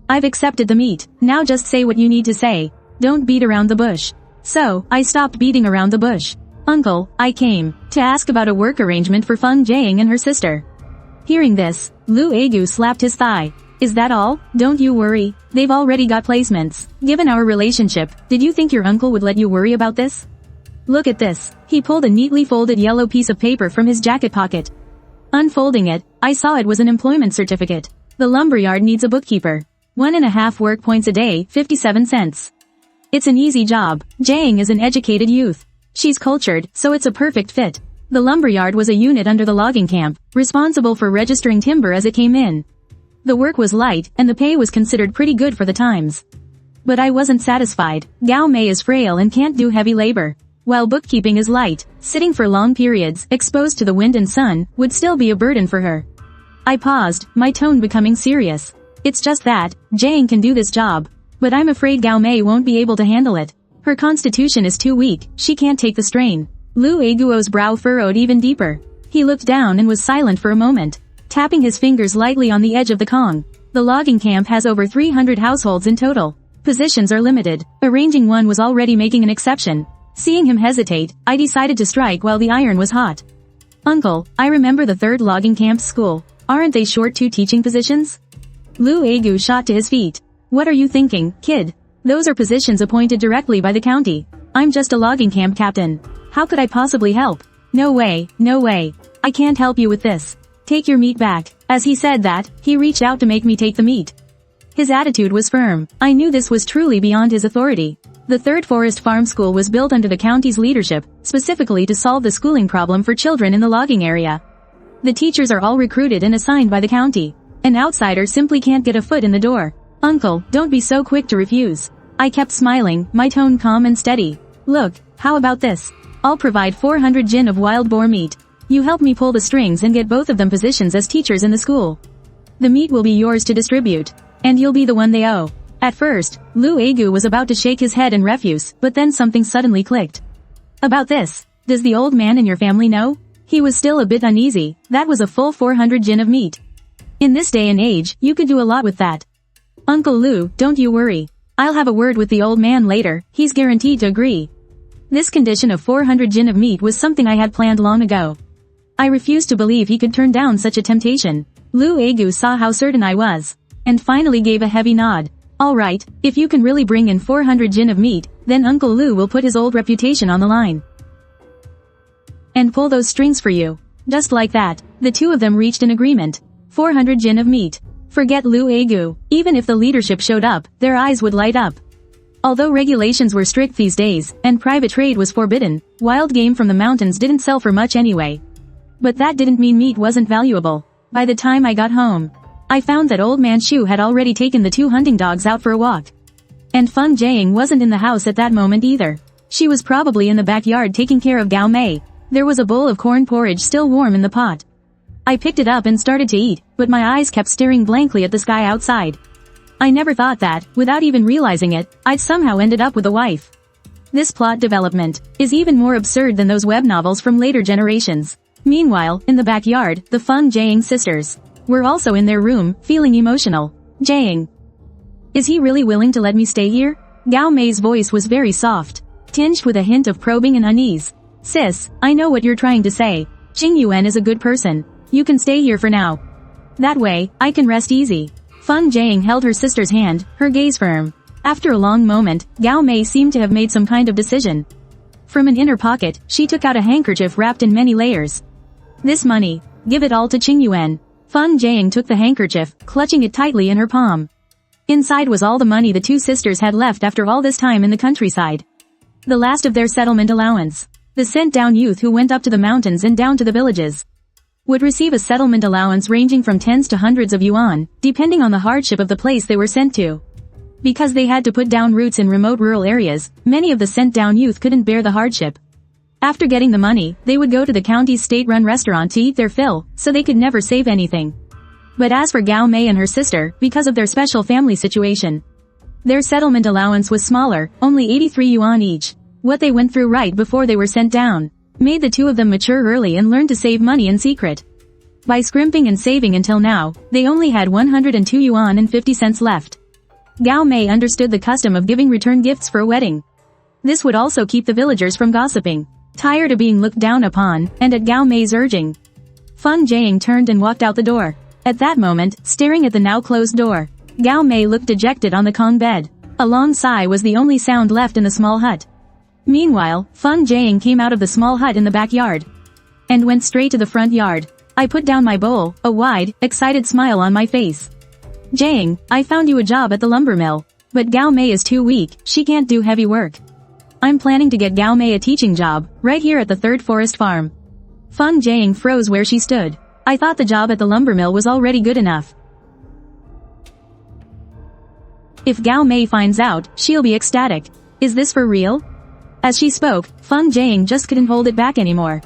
"I've accepted the meet. Now just say what you need to say. Don't beat around the bush." So, I stopped beating around the bush. "Uncle, I came to ask about a work arrangement for Feng Jiang and her sister." Hearing this, Lu Egu slapped his thigh. "Is that all? Don't you worry. They've already got placements. Given our relationship, did you think your uncle would let you worry about this? Look at this." He pulled a neatly folded yellow piece of paper from his jacket pocket. Unfolding it, I saw it was an employment certificate. The lumberyard needs a bookkeeper. 1.5 work points a day, 57 cents. It's an easy job. Jiang is an educated youth. She's cultured, so it's a perfect fit. The lumberyard was a unit under the logging camp, responsible for registering timber as it came in. The work was light, and the pay was considered pretty good for the times. But I wasn't satisfied. Gao Mei is frail and can't do heavy labor. While bookkeeping is light, sitting for long periods, exposed to the wind and sun, would still be a burden for her. I paused, my tone becoming serious. "It's just that, Jiang can do this job. But I'm afraid Gao Mei won't be able to handle it. Her constitution is too weak, she can't take the strain." Lu Eguo's brow furrowed even deeper. He looked down and was silent for a moment, tapping his fingers lightly on the edge of the Kong. The logging camp has over 300 households in total. Positions are limited. Arranging one was already making an exception. Seeing him hesitate, I decided to strike while the iron was hot. "Uncle, I remember the 3rd logging camp's school. Aren't they short 2 teaching positions?" Lu Egu shot to his feet. "What are you thinking, kid? Those are positions appointed directly by the county. I'm just a logging camp captain. How could I possibly help? No way, no way. I can't help you with this. Take your meat back." As he said that, he reached out to make me take the meat. His attitude was firm. I knew this was truly beyond his authority. The 3rd Forest Farm School was built under the county's leadership, specifically to solve the schooling problem for children in the logging area. The teachers are all recruited and assigned by the county. An outsider simply can't get a foot in the door. "Uncle, don't be so quick to refuse." I kept smiling, my tone calm and steady. "Look, how about this? I'll provide 400 jin of wild boar meat. You help me pull the strings and get both of them positions as teachers in the school. The meat will be yours to distribute. And you'll be the one they owe." At first, Lu Egu was about to shake his head in refuse, but then something suddenly clicked. "About this, does the old man in your family know?" He was still a bit uneasy. That was a full 400 jin of meat. In this day and age, you could do a lot with that. "Uncle Lu, don't you worry. I'll have a word with the old man later, he's guaranteed to agree." This condition of 400 jin of meat was something I had planned long ago. I refused to believe he could turn down such a temptation. Lu Egu saw how certain I was, and finally gave a heavy nod. "All right, if you can really bring in 400 jin of meat, then Uncle Lu will put his old reputation on the line. And pull those strings for you." Just like that, the two of them reached an agreement. 400 jin of meat. Forget Lu Egu. Even if the leadership showed up, their eyes would light up. Although regulations were strict these days, and private trade was forbidden, wild game from the mountains didn't sell for much anyway. But that didn't mean meat wasn't valuable. By the time I got home, I found that Old Man Shu had already taken the 2 hunting dogs out for a walk. And Feng Jiang wasn't in the house at that moment either. She was probably in the backyard taking care of Gao Mei. There was a bowl of corn porridge still warm in the pot. I picked it up and started to eat, but my eyes kept staring blankly at the sky outside. I never thought that, without even realizing it, I'd somehow ended up with a wife. This plot development is even more absurd than those web novels from later generations. Meanwhile, in the backyard, the Feng Jiang sisters were also in their room, feeling emotional. "Jiang, is he really willing to let me stay here?" Gao Mei's voice was very soft, tinged with a hint of probing and unease. "Sis, I know what you're trying to say. Qingyuan is a good person. You can stay here for now. That way, I can rest easy." Feng Jiang held her sister's hand, her gaze firm. After a long moment, Gao Mei seemed to have made some kind of decision. From an inner pocket, she took out a handkerchief wrapped in many layers. "This money, give it all to Qingyuan." Feng Jiang took the handkerchief, clutching it tightly in her palm. Inside was all the money the two sisters had left after all this time in the countryside. The last of their settlement allowance. The sent-down youth who went up to the mountains and down to the villages would receive a settlement allowance ranging from tens to hundreds of yuan, depending on the hardship of the place they were sent to. Because they had to put down roots in remote rural areas, many of the sent-down youth couldn't bear the hardship. After getting the money, they would go to the county's state-run restaurant to eat their fill, so they could never save anything. But as for Gao Mei and her sister, because of their special family situation, their settlement allowance was smaller, only 83 yuan each. What they went through right before they were sent down made the two of them mature early and learn to save money in secret. By scrimping and saving until now, they only had 102 yuan and 50 cents left. Gao Mei understood the custom of giving return gifts for a wedding. This would also keep the villagers from gossiping. Tired of being looked down upon, and at Gao Mei's urging, Feng Jiang turned and walked out the door. At that moment, staring at the now closed door, Gao Mei looked dejected on the Kong bed. A long sigh was the only sound left in the small hut. Meanwhile, Feng Jiang came out of the small hut in the backyard and went straight to the front yard. I put down my bowl, a wide, excited smile on my face. Jiang, I found you a job at the lumber mill. But Gao Mei is too weak, she can't do heavy work. I'm planning to get Gao Mei a teaching job, right here at the Third Forest Farm. Feng Jiang froze where she stood. I thought the job at the lumber mill was already good enough. If Gao Mei finds out, she'll be ecstatic. Is this for real? As she spoke, Feng Jiang just couldn't hold it back anymore.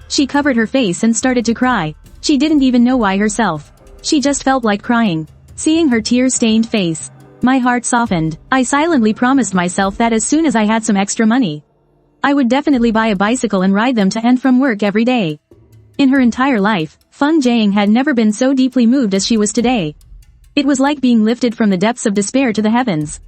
She covered her face and started to cry. She didn't even know why herself. She just felt like crying. Seeing her tear-stained face, my heart softened. I silently promised myself that as soon as I had some extra money, I would definitely buy a bicycle and ride them to and from work every day. In her entire life, Feng Jiang had never been so deeply moved as she was today. It was like being lifted from the depths of despair to the heavens.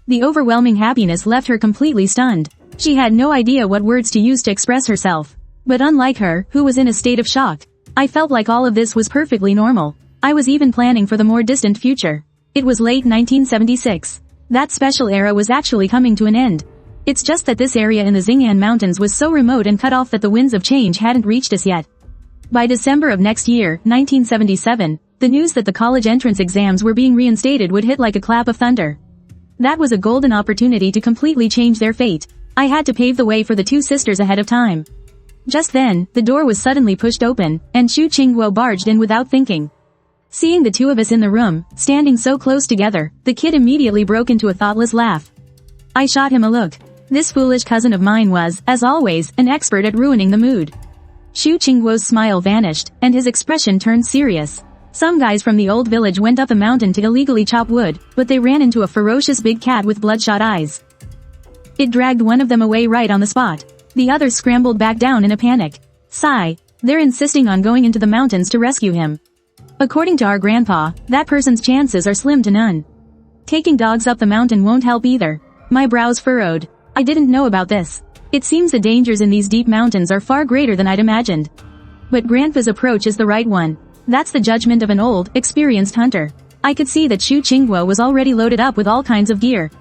The overwhelming happiness left her completely stunned. She had no idea what words to use to express herself. But unlike her, who was in a state of shock, I felt like all of this was perfectly normal. I was even planning for the more distant future. It was late 1976. That special era was actually coming to an end. It's just that this area in the Xing'an Mountains was so remote and cut off that the winds of change hadn't reached us yet. By December of next year, 1977, the news that the college entrance exams were being reinstated would hit like a clap of thunder. That was a golden opportunity to completely change their fate. I had to pave the way for the two sisters ahead of time. Just then, the door was suddenly pushed open, and Xu Qingguo barged in without thinking. Seeing the two of us in the room, standing so close together, the kid immediately broke into a thoughtless laugh. I shot him a look. This foolish cousin of mine was, as always, an expert at ruining the mood. Xu Qingguo's smile vanished, and his expression turned serious. Some guys from the old village went up a mountain to illegally chop wood, but they ran into a ferocious big cat with bloodshot eyes. It dragged one of them away right on the spot. The others scrambled back down in a panic. Sigh. They're insisting on going into the mountains to rescue him. According to our grandpa, that person's chances are slim to none. Taking dogs up the mountain won't help either. My brows furrowed. I didn't know about this. It seems the dangers in these deep mountains are far greater than I'd imagined. But Grandpa's approach is the right one. That's the judgment of an old, experienced hunter. I could see that Xu Qingguo was already loaded up with all kinds of gear.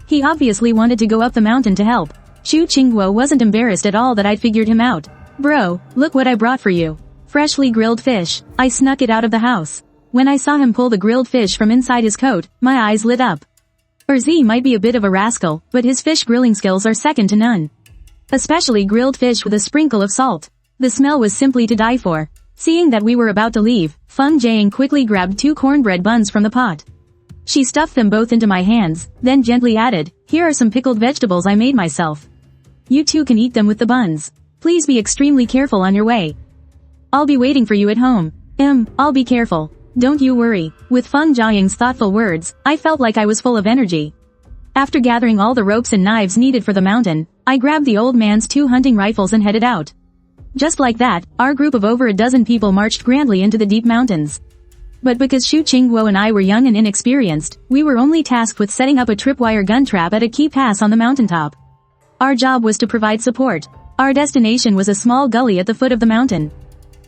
He obviously wanted to go up the mountain to help. Xu Qingguo wasn't embarrassed at all that I'd figured him out. Bro, look what I brought for you. Freshly grilled fish. I snuck it out of the house. When I saw him pull the grilled fish from inside his coat, my eyes lit up. Erzi might be a bit of a rascal, but his fish grilling skills are second to none. Especially grilled fish with a sprinkle of salt. The smell was simply to die for. Seeing that we were about to leave, Feng Jiang quickly grabbed 2 cornbread buns from the pot. She stuffed them both into my hands, then gently added, "Here are some pickled vegetables I made myself. You two can eat them with the buns. Please be extremely careful on your way. I'll be waiting for you at home. I'll be careful. Don't you worry." With Feng Jiang's thoughtful words, I felt like I was full of energy. After gathering all the ropes and knives needed for the mountain, I grabbed the old man's 2 hunting rifles and headed out. Just like that, our group of over a dozen people marched grandly into the deep mountains. But because Xu Qingguo and I were young and inexperienced, we were only tasked with setting up a tripwire gun trap at a key pass on the mountaintop. Our job was to provide support. Our destination was a small gully at the foot of the mountain.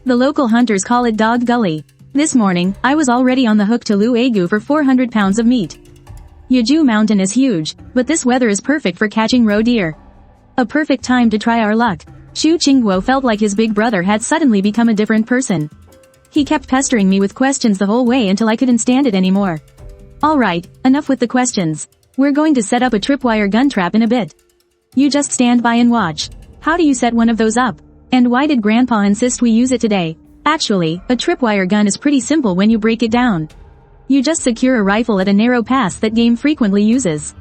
The local hunters call it Dog Gully. This morning, I was already on the hook to Lu Agu for 400 pounds of meat. Yeju Mountain is huge, but this weather is perfect for catching roe deer. A perfect time to try our luck. Xu Qingguo felt like his big brother had suddenly become a different person. He kept pestering me with questions the whole way until I couldn't stand it anymore. Alright, enough with the questions. We're going to set up a tripwire gun trap in a bit. You just stand by and watch. How do you set one of those up? And why did Grandpa insist we use it today? Actually, a tripwire gun is pretty simple when you break it down. You just secure a rifle at a narrow pass that game frequently uses.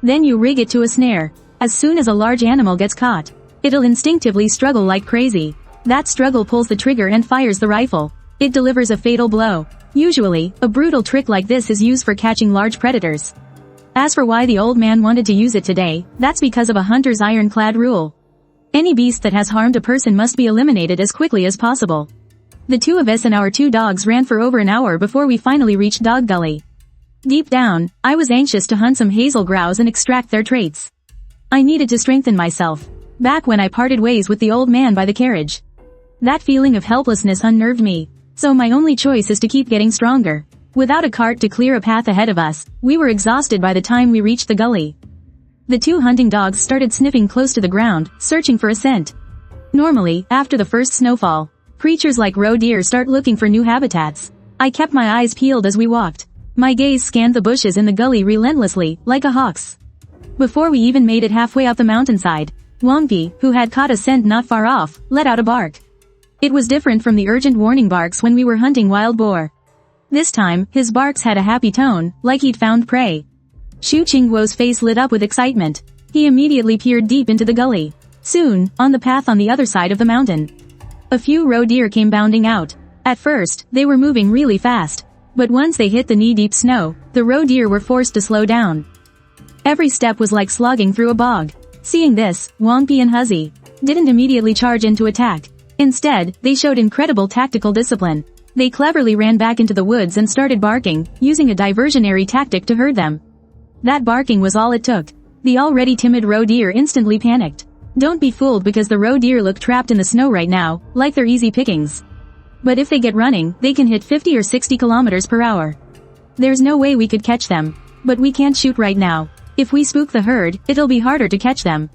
Then you rig it to a snare. As soon as a large animal gets caught, It'll instinctively struggle like crazy. That struggle pulls the trigger and fires the rifle. It delivers a fatal blow. Usually, a brutal trick like this is used for catching large predators. As for why the old man wanted to use it today, that's because of a hunter's ironclad rule. Any beast that has harmed a person must be eliminated as quickly as possible. The two of us and our two dogs ran for over an hour before we finally reached Dog Gully. Deep down, I was anxious to hunt some hazel grouse and extract their traits. I needed to strengthen myself. Back when I parted ways with the old man by the carriage. That feeling of helplessness unnerved me, so my only choice is to keep getting stronger. Without a cart to clear a path ahead of us, we were exhausted by the time we reached the gully. The two hunting dogs started sniffing close to the ground, searching for a scent. Normally, after the first snowfall, creatures like roe deer start looking for new habitats. I kept my eyes peeled as we walked. My gaze scanned the bushes in the gully relentlessly, like a hawk's. Before we even made it halfway up the mountainside, Wongpi, who had caught a scent not far off, let out a bark. It was different from the urgent warning barks when we were hunting wild boar. This time, his barks had a happy tone, like he'd found prey. Xu Qingguo's face lit up with excitement. He immediately peered deep into the gully. Soon, on the path on the other side of the mountain, a few roe deer came bounding out. At first, they were moving really fast. But once they hit the knee-deep snow, the roe deer were forced to slow down. Every step was like slogging through a bog. Seeing this, Wangpi and Huzzy didn't immediately charge in to attack. Instead, they showed incredible tactical discipline. They cleverly ran back into the woods and started barking, using a diversionary tactic to herd them. That barking was all it took. The already timid roe deer instantly panicked. Don't be fooled because the roe deer look trapped in the snow right now, like they're easy pickings. But if they get running, they can hit 50 or 60 kilometers per hour. There's no way we could catch them. But we can't shoot right now. If we spook the herd, it'll be harder to catch them.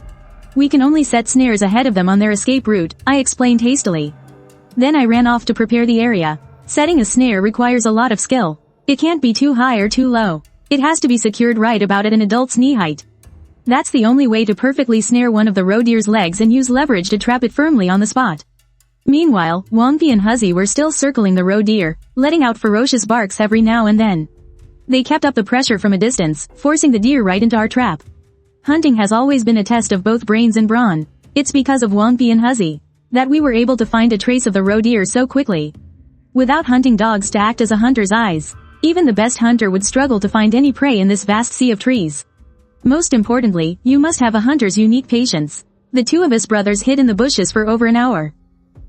We can only set snares ahead of them on their escape route, I explained hastily. Then I ran off to prepare the area. Setting a snare requires a lot of skill. It can't be too high or too low. It has to be secured right about at an adult's knee height. That's the only way to perfectly snare one of the roe deer's legs and use leverage to trap it firmly on the spot. Meanwhile, Wangpi and Huzzy were still circling the roe deer, letting out ferocious barks every now and then. They kept up the pressure from a distance, forcing the deer right into our trap. Hunting has always been a test of both brains and brawn. It's because of Wangpi and Huzzy that we were able to find a trace of the roe deer so quickly. Without hunting dogs to act as a hunter's eyes, even the best hunter would struggle to find any prey in this vast sea of trees. Most importantly, you must have a hunter's unique patience. The two of us brothers hid in the bushes for over an hour.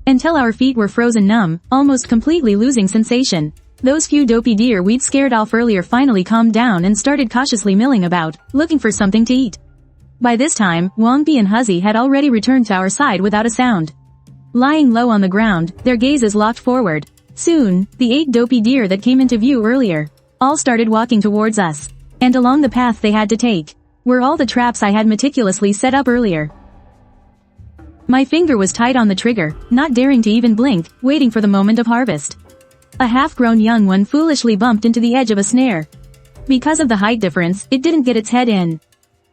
Until our feet were frozen numb, almost completely losing sensation. Those few dopey deer we'd scared off earlier finally calmed down and started cautiously milling about, looking for something to eat. By this time, Wangpi and Huzzy had already returned to our side without a sound. Lying low on the ground, their gazes locked forward. Soon, the 8 dopey deer that came into view earlier all started walking towards us. And along the path they had to take were all the traps I had meticulously set up earlier. My finger was tight on the trigger, not daring to even blink, waiting for the moment of harvest. A half-grown young one foolishly bumped into the edge of a snare. Because of the height difference, it didn't get its head in.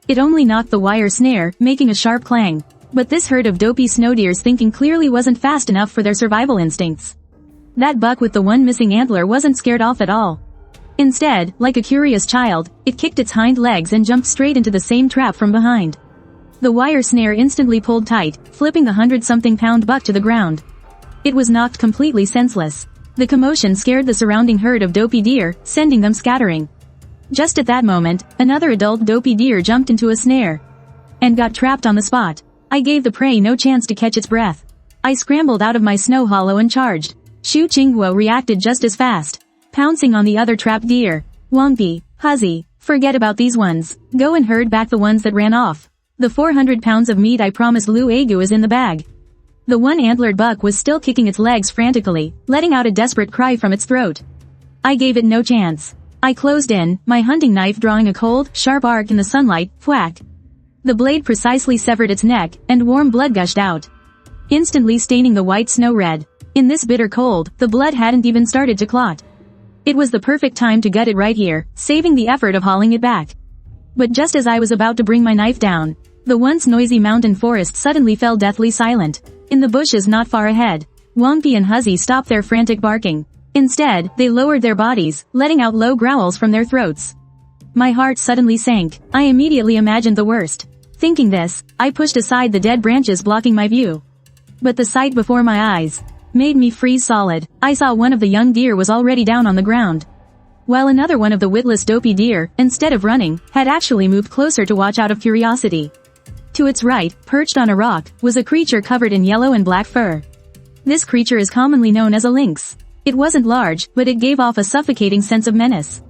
It only knocked the wire snare, making a sharp clang. But this herd of dopey snow deers thinking clearly wasn't fast enough for their survival instincts. That buck with the one missing antler wasn't scared off at all. Instead, like a curious child, it kicked its hind legs and jumped straight into the same trap from behind. The wire snare instantly pulled tight, flipping the 100-something-pound buck to the ground. It was knocked completely senseless. The commotion scared the surrounding herd of dopey deer, sending them scattering. Just at that moment, another adult dopey deer jumped into a snare and got trapped on the spot. I gave the prey no chance to catch its breath. I scrambled out of my snow hollow and charged. Xu Qingguo reacted just as fast, pouncing on the other trapped deer. Wangpi, Huzzy, forget about these ones. Go and herd back the ones that ran off. The 400 pounds of meat I promised Lu Agu is in the bag. The one-antlered buck was still kicking its legs frantically, letting out a desperate cry from its throat. I gave it no chance. I closed in, my hunting knife drawing a cold, sharp arc in the sunlight, whack. The blade precisely severed its neck, and warm blood gushed out, instantly staining the white snow red. In this bitter cold, the blood hadn't even started to clot. It was the perfect time to gut it right here, saving the effort of hauling it back. But just as I was about to bring my knife down, the once noisy mountain forest suddenly fell deathly silent. In the bushes not far ahead, Wangpi and Huzzy stopped their frantic barking. Instead, they lowered their bodies, letting out low growls from their throats. My heart suddenly sank. I immediately imagined the worst. Thinking this, I pushed aside the dead branches blocking my view. But the sight before my eyes made me freeze solid. I saw one of the young deer was already down on the ground, while another one of the witless dopey deer, instead of running, had actually moved closer to watch out of curiosity. To its right, perched on a rock, was a creature covered in yellow and black fur. This creature is commonly known as a lynx. It wasn't large, but it gave off a suffocating sense of menace.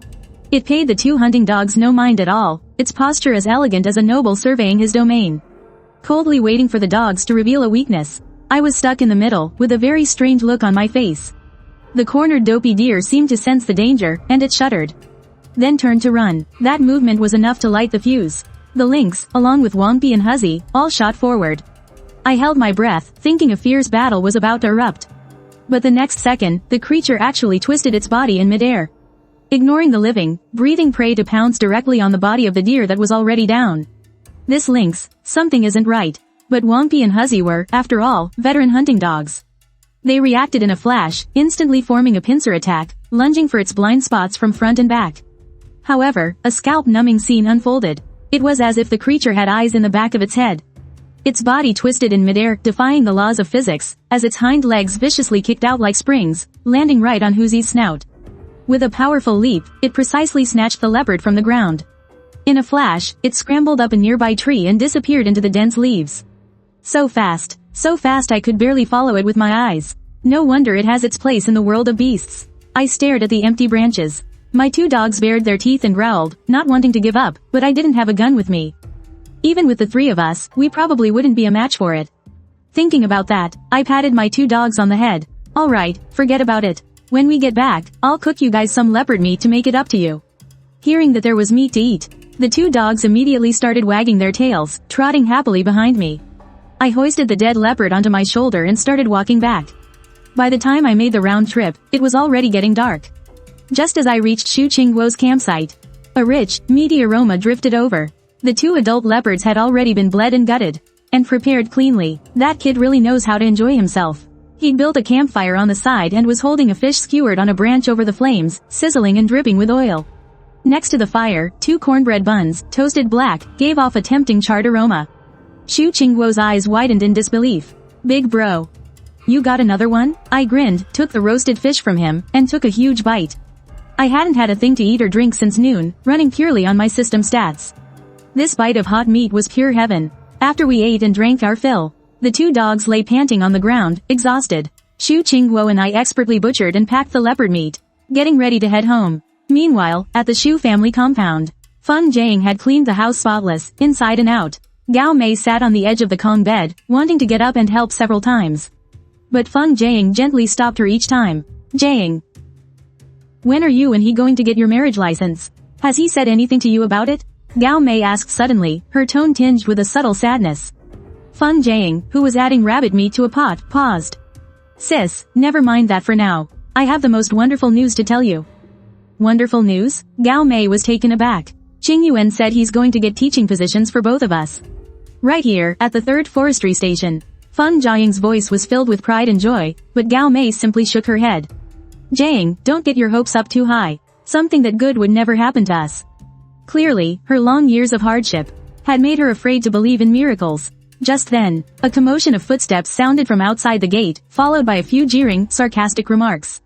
It paid the two hunting dogs no mind at all, its posture as elegant as a noble surveying his domain. Coldly waiting for the dogs to reveal a weakness, I was stuck in the middle, with a very strange look on my face. The cornered dopey deer seemed to sense the danger, and it shuddered. Then turned to run. That movement was enough to light the fuse. The lynx, along with Wangpi and Huzzy, all shot forward. I held my breath, thinking a fierce battle was about to erupt. But the next second, the creature actually twisted its body in midair, ignoring the living, breathing prey to pounce directly on the body of the deer that was already down. This lynx, something isn't right. But Wangpi and Huzzy were, after all, veteran hunting dogs. They reacted in a flash, instantly forming a pincer attack, lunging for its blind spots from front and back. However, a scalp-numbing scene unfolded. It was as if the creature had eyes in the back of its head. Its body twisted in midair, defying the laws of physics, as its hind legs viciously kicked out like springs, landing right on Huzzy's snout. With a powerful leap, it precisely snatched the leopard from the ground. In a flash, it scrambled up a nearby tree and disappeared into the dense leaves. So fast I could barely follow it with my eyes. No wonder it has its place in the world of beasts. I stared at the empty branches. My two dogs bared their teeth and growled, not wanting to give up, but I didn't have a gun with me. Even with the three of us, we probably wouldn't be a match for it. Thinking about that, I patted my two dogs on the head. Alright, forget about it. When we get back, I'll cook you guys some leopard meat to make it up to you. Hearing that there was meat to eat, the two dogs immediately started wagging their tails, trotting happily behind me. I hoisted the dead leopard onto my shoulder and started walking back. By the time I made the round trip, it was already getting dark. Just as I reached Xu Qingguo's campsite, a rich, meaty aroma drifted over. The two adult leopards had already been bled and gutted, and prepared cleanly. That kid really knows how to enjoy himself. He'd built a campfire on the side and was holding a fish skewered on a branch over the flames, sizzling and dripping with oil. Next to the fire, two cornbread buns, toasted black, gave off a tempting charred aroma. Xu Qingguo's eyes widened in disbelief. Big bro. You got another one? I grinned, took the roasted fish from him, and took a huge bite. I hadn't had a thing to eat or drink since noon, running purely on my system stats. This bite of hot meat was pure heaven. After we ate and drank our fill, the two dogs lay panting on the ground, exhausted. Xu Qingguo and I expertly butchered and packed the leopard meat, getting ready to head home. Meanwhile, at the Xu family compound, Feng Jiang had cleaned the house spotless, inside and out. Gao Mei sat on the edge of the Kong bed, wanting to get up and help several times. But Feng Jiang gently stopped her each time. Jiang, when are you and he going to get your marriage license? Has he said anything to you about it? Gao Mei asked suddenly, her tone tinged with a subtle sadness. Feng Jiang, who was adding rabbit meat to a pot, paused. Sis, never mind that for now. I have the most wonderful news to tell you. Wonderful news? Gao Mei was taken aback. Qing Yuan said he's going to get teaching positions for both of us. Right here, at the 3rd Forestry Station. Feng Jiang's voice was filled with pride and joy, but Gao Mei simply shook her head. Jiang, don't get your hopes up too high. Something that good would never happen to us. Clearly, her long years of hardship had made her afraid to believe in miracles. Just then, a commotion of footsteps sounded from outside the gate, followed by a few jeering, sarcastic remarks.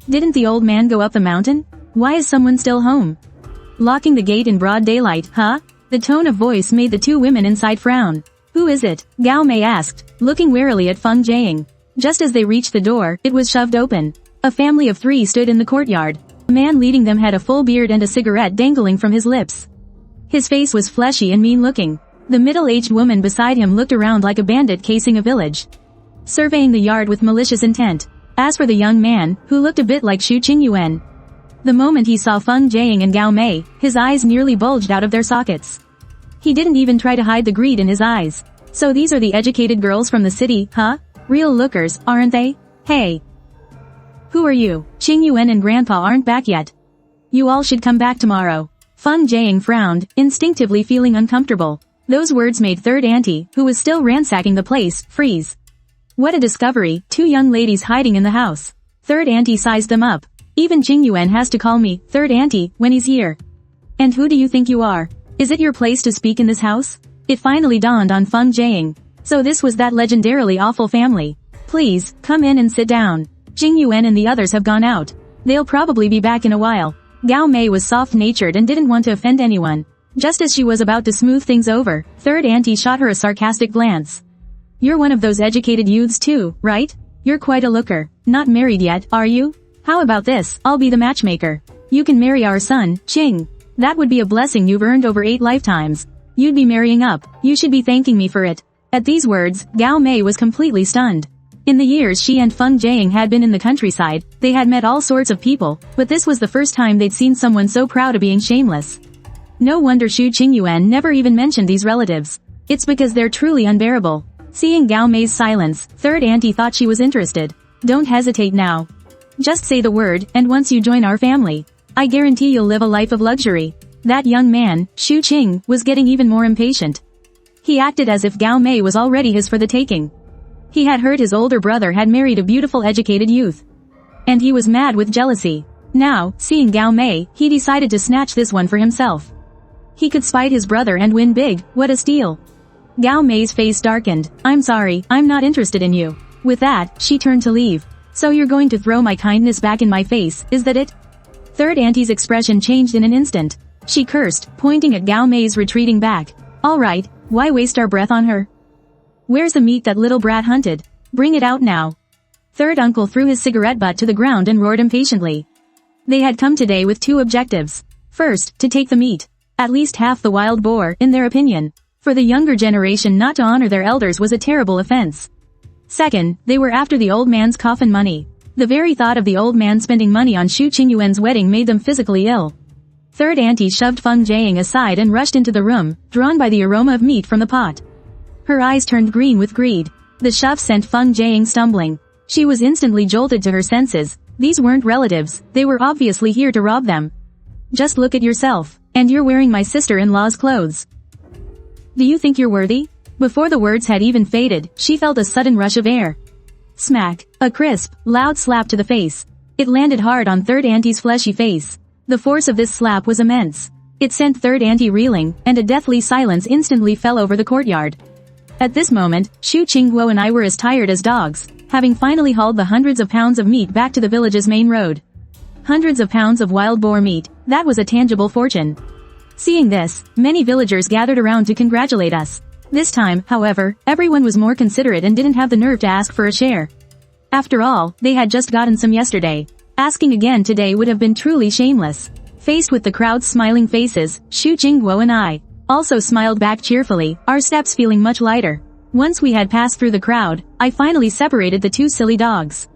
Didn't the old man go up the mountain? Why is someone still home? Locking the gate in broad daylight, huh? The tone of voice made the two women inside frown. Who is it? Gao Mei asked, looking warily at Feng Jiang. Just as they reached the door, it was shoved open. A family of 3 stood in the courtyard. The man leading them had a full beard and a cigarette dangling from his lips. His face was fleshy and mean-looking. The middle-aged woman beside him looked around like a bandit casing a village, surveying the yard with malicious intent. As for the young man, who looked a bit like Xu Qingyuan, the moment he saw Feng Jiang and Gao Mei, his eyes nearly bulged out of their sockets. He didn't even try to hide the greed in his eyes. So these are the educated girls from the city, huh? Real lookers, aren't they? Hey. Who are you? Qingyuan and Grandpa aren't back yet. You all should come back tomorrow. Feng Jiang frowned, instinctively feeling uncomfortable. Those words made third auntie, who was still ransacking the place, freeze. What a discovery, 2 young ladies hiding in the house. Third auntie sized them up. Even Qingyuan has to call me, third auntie, when he's here. And who do you think you are? Is it your place to speak in this house? It finally dawned on Feng Jiang. So this was that legendarily awful family. Please, come in and sit down. Jing Yuan and the others have gone out. They'll probably be back in a while. Gao Mei was soft-natured and didn't want to offend anyone. Just as she was about to smooth things over, third auntie shot her a sarcastic glance. You're one of those educated youths too, right? You're quite a looker. Not married yet, are you? How about this, I'll be the matchmaker. You can marry our son, Qing. That would be a blessing you've earned over 8 lifetimes. You'd be marrying up. You should be thanking me for it. At these words, Gao Mei was completely stunned. In the years she and Feng Jiang had been in the countryside, they had met all sorts of people, but this was the first time they'd seen someone so proud of being shameless. No wonder Xu Qingyuan never even mentioned these relatives. It's because they're truly unbearable. Seeing Gao Mei's silence, third auntie thought she was interested. Don't hesitate now. Just say the word, and once you join our family, I guarantee you'll live a life of luxury. That young man, Xu Qing, was getting even more impatient. He acted as if Gao Mei was already his for the taking. He had heard his older brother had married a beautiful educated youth. And he was mad with jealousy. Now, seeing Gao Mei, he decided to snatch this one for himself. He could spite his brother and win big. What a steal. Gao Mei's face darkened. I'm sorry, I'm not interested in you. With that, she turned to leave. So you're going to throw my kindness back in my face, is that it? Third auntie's expression changed in an instant. She cursed, pointing at Gao Mei's retreating back. Alright, why waste our breath on her? Where's the meat that little brat hunted? Bring it out now. Third uncle threw his cigarette butt to the ground and roared impatiently. They had come today with 2 objectives. First, to take the meat. At least half the wild boar, in their opinion. For the younger generation not to honor their elders was a terrible offense. Second, they were after the old man's coffin money. The very thought of the old man spending money on Xu Qingyuan's wedding made them physically ill. Third auntie shoved Feng Jiang aside and rushed into the room, drawn by the aroma of meat from the pot. Her eyes turned green with greed. The shove sent Feng Jiang stumbling. She was instantly jolted to her senses. These weren't relatives, they were obviously here to rob them. Just look at yourself. And you're wearing my sister-in-law's clothes. Do you think you're worthy? Before the words had even faded, she felt a sudden rush of air. Smack. A crisp, loud slap to the face. It landed hard on third auntie's fleshy face. The force of this slap was immense. It sent third auntie reeling, and a deathly silence instantly fell over the courtyard. At this moment, Xu Qingguo and I were as tired as dogs, having finally hauled the hundreds of pounds of meat back to the village's main road. Hundreds of pounds of wild boar meat, that was a tangible fortune. Seeing this, many villagers gathered around to congratulate us. This time, however, everyone was more considerate and didn't have the nerve to ask for a share. After all, they had just gotten some yesterday. Asking again today would have been truly shameless. Faced with the crowd's smiling faces, Xu Jingguo and I also smiled back cheerfully, our steps feeling much lighter. Once we had passed through the crowd, I finally separated the 2 silly dogs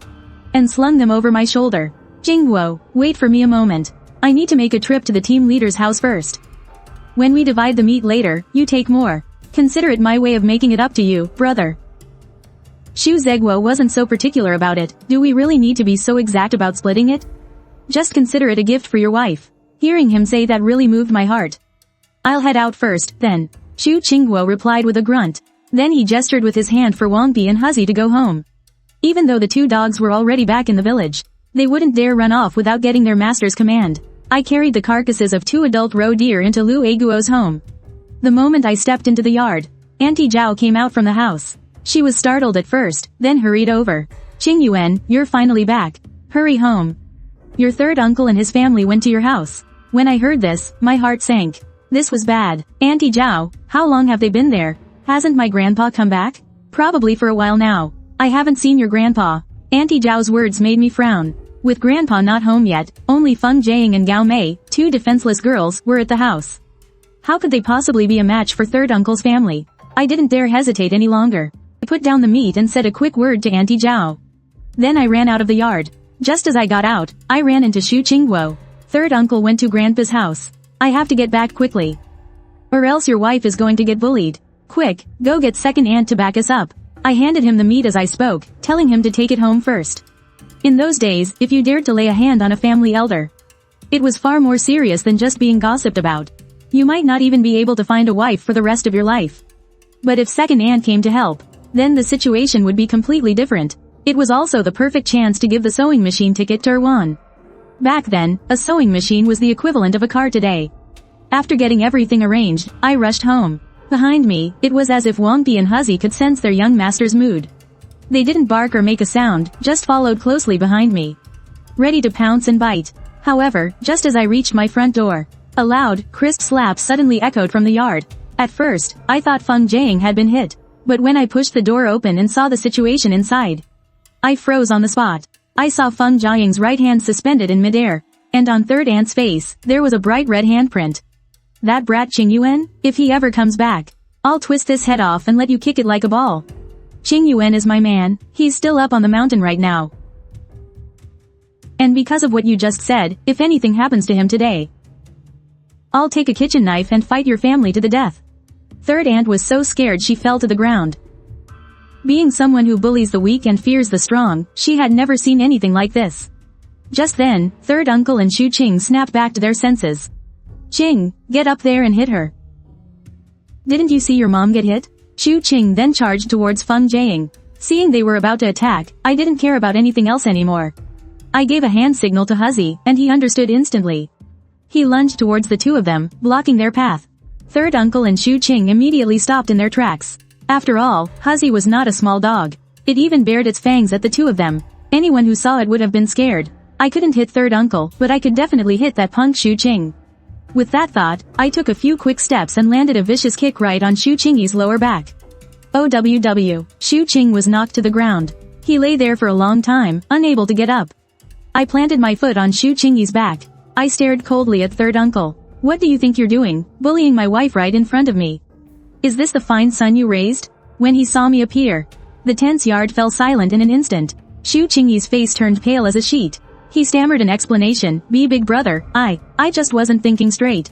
and slung them over my shoulder. Jingguo, wait for me a moment. I need to make a trip to the team leader's house first. When we divide the meat later, you take more. Consider it my way of making it up to you, brother. Xu Zeguo wasn't so particular about it. Do we really need to be so exact about splitting it? Just consider it a gift for your wife. Hearing him say that really moved my heart. I'll head out first, then. Xu Qingguo replied with a grunt. Then he gestured with his hand for Wangpi and Huzi to go home. Even though the 2 dogs were already back in the village, they wouldn't dare run off without getting their master's command. I carried the carcasses of 2 adult roe deer into Lu Eguo's home. The moment I stepped into the yard, Auntie Zhao came out from the house. She was startled at first, then hurried over. Qingyuan, you're finally back. Hurry home. Your third uncle and his family went to your house. When I heard this, my heart sank. This was bad. Auntie Zhao, how long have they been there? Hasn't my grandpa come back? Probably for a while now. I haven't seen your grandpa. Auntie Zhao's words made me frown. With grandpa not home yet, only Feng Jiang and Gao Mei, 2 defenseless girls, were at the house. How could they possibly be a match for third uncle's family? I didn't dare hesitate any longer. I put down the meat and said a quick word to Auntie Zhao. Then I ran out of the yard. Just as I got out, I ran into Xu Qingguo. Third uncle went to grandpa's house. I have to get back quickly. Or else your wife is going to get bullied. Quick, go get second aunt to back us up. I handed him the meat as I spoke, telling him to take it home first. In those days, if you dared to lay a hand on a family elder, it was far more serious than just being gossiped about. You might not even be able to find a wife for the rest of your life. But if second aunt came to help, then the situation would be completely different. It was also the perfect chance to give the sewing machine ticket to Erwan. Back then, a sewing machine was the equivalent of a car today. After getting everything arranged, I rushed home. Behind me, it was as if Wangpi and Huzzy could sense their young master's mood. They didn't bark or make a sound, just followed closely behind me, ready to pounce and bite. However, just as I reached my front door, a loud, crisp slap suddenly echoed from the yard. At first, I thought Feng Jiang had been hit. But when I pushed the door open and saw the situation inside, I froze on the spot. I saw Feng Jiang's right hand suspended in midair, and on third aunt's face, there was a bright red handprint. That brat Qing Yuan? If he ever comes back, I'll twist this head off and let you kick it like a ball. Qing Yuan is my man, he's still up on the mountain right now. And because of what you just said, if anything happens to him today, I'll take a kitchen knife and fight your family to the death. Third aunt was so scared she fell to the ground. Being someone who bullies the weak and fears the strong, she had never seen anything like this. Just then, third uncle and Shu Qing snapped back to their senses. Qing, get up there and hit her. Didn't you see your mom get hit? Shu Qing then charged towards Feng Jiang. Seeing they were about to attack, I didn't care about anything else anymore. I gave a hand signal to Huzzy, and he understood instantly. He lunged towards the two of them, blocking their path. Third uncle and Shu Qing immediately stopped in their tracks. After all, Huzzy was not a small dog. It even bared its fangs at the two of them. Anyone who saw it would have been scared. I couldn't hit third uncle, but I could definitely hit that punk Shu Qing. With that thought, I took a few quick steps and landed a vicious kick right on Shu Qing's lower back. OWW. Shu Qing was knocked to the ground. He lay there for a long time, unable to get up. I planted my foot on Shu Qing's back. I stared coldly at third uncle. What do you think you're doing, bullying my wife right in front of me? Is this the fine son you raised? When he saw me appear, the tense yard fell silent in an instant. Shu Qing's face turned pale as a sheet. He stammered an explanation, big brother, I just wasn't thinking straight.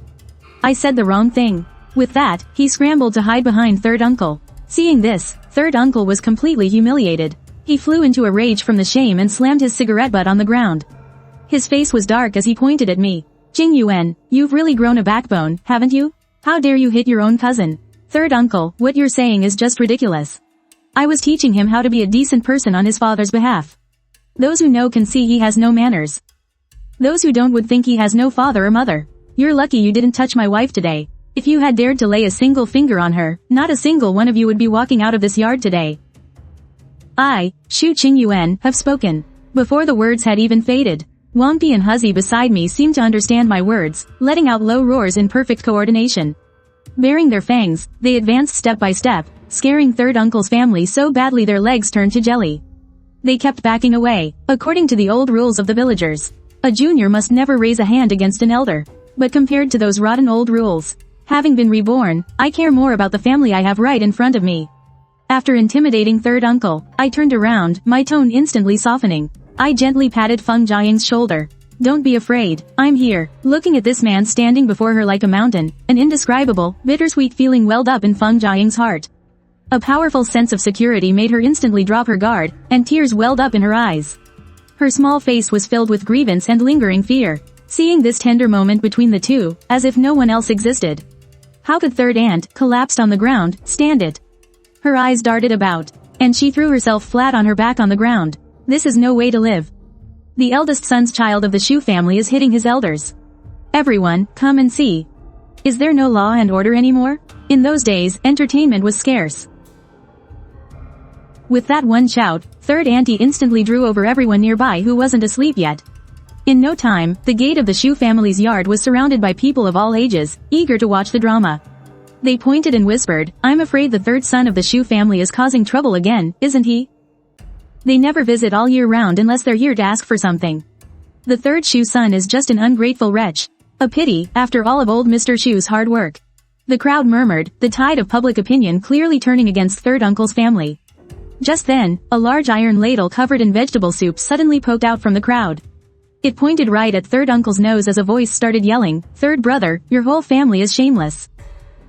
I said the wrong thing. With that, he scrambled to hide behind third uncle. Seeing this, third uncle was completely humiliated. He flew into a rage from the shame and slammed his cigarette butt on the ground. His face was dark as he pointed at me. Qing Yuan, you've really grown a backbone, haven't you? How dare you hit your own cousin? Third uncle, what you're saying is just ridiculous. I was teaching him how to be a decent person on his father's behalf. Those who know can see he has no manners. Those who don't would think he has no father or mother. You're lucky you didn't touch my wife today. If you had dared to lay a single finger on her, not a single one of you would be walking out of this yard today. I, Shu Qing Yuan, have spoken. Before the words had even faded, Wangpi and Huzzy beside me seemed to understand my words, letting out low roars in perfect coordination. Baring their fangs, they advanced step by step, scaring third uncle's family so badly their legs turned to jelly. They kept backing away, according to the old rules of the villagers. A junior must never raise a hand against an elder. But compared to those rotten old rules, having been reborn, I care more about the family I have right in front of me. After intimidating third uncle, I turned around, my tone instantly softening. I gently patted Feng Jiang's shoulder. Don't be afraid, I'm here. Looking at this man standing before her like a mountain, an indescribable, bittersweet feeling welled up in Feng Jiang's heart. A powerful sense of security made her instantly drop her guard, and tears welled up in her eyes. Her small face was filled with grievance and lingering fear. Seeing this tender moment between the two, as if no one else existed. How could third aunt, collapsed on the ground, stand it? Her eyes darted about, and she threw herself flat on her back on the ground. This is no way to live. The eldest son's child of the Shu family is hitting his elders. Everyone, come and see. Is there no law and order anymore? In those days, entertainment was scarce. With that one shout, third auntie instantly drew over everyone nearby who wasn't asleep yet. In no time, the gate of the Shu family's yard was surrounded by people of all ages, eager to watch the drama. They pointed and whispered, I'm afraid the third son of the Shu family is causing trouble again, isn't he? They never visit all year round unless they're here to ask for something. The third Shu son is just an ungrateful wretch. A pity, after all of old Mr. Shu's hard work. The crowd murmured, the tide of public opinion clearly turning against third uncle's family. Just then, a large iron ladle covered in vegetable soup suddenly poked out from the crowd. It pointed right at third uncle's nose as a voice started yelling, third brother, your whole family is shameless.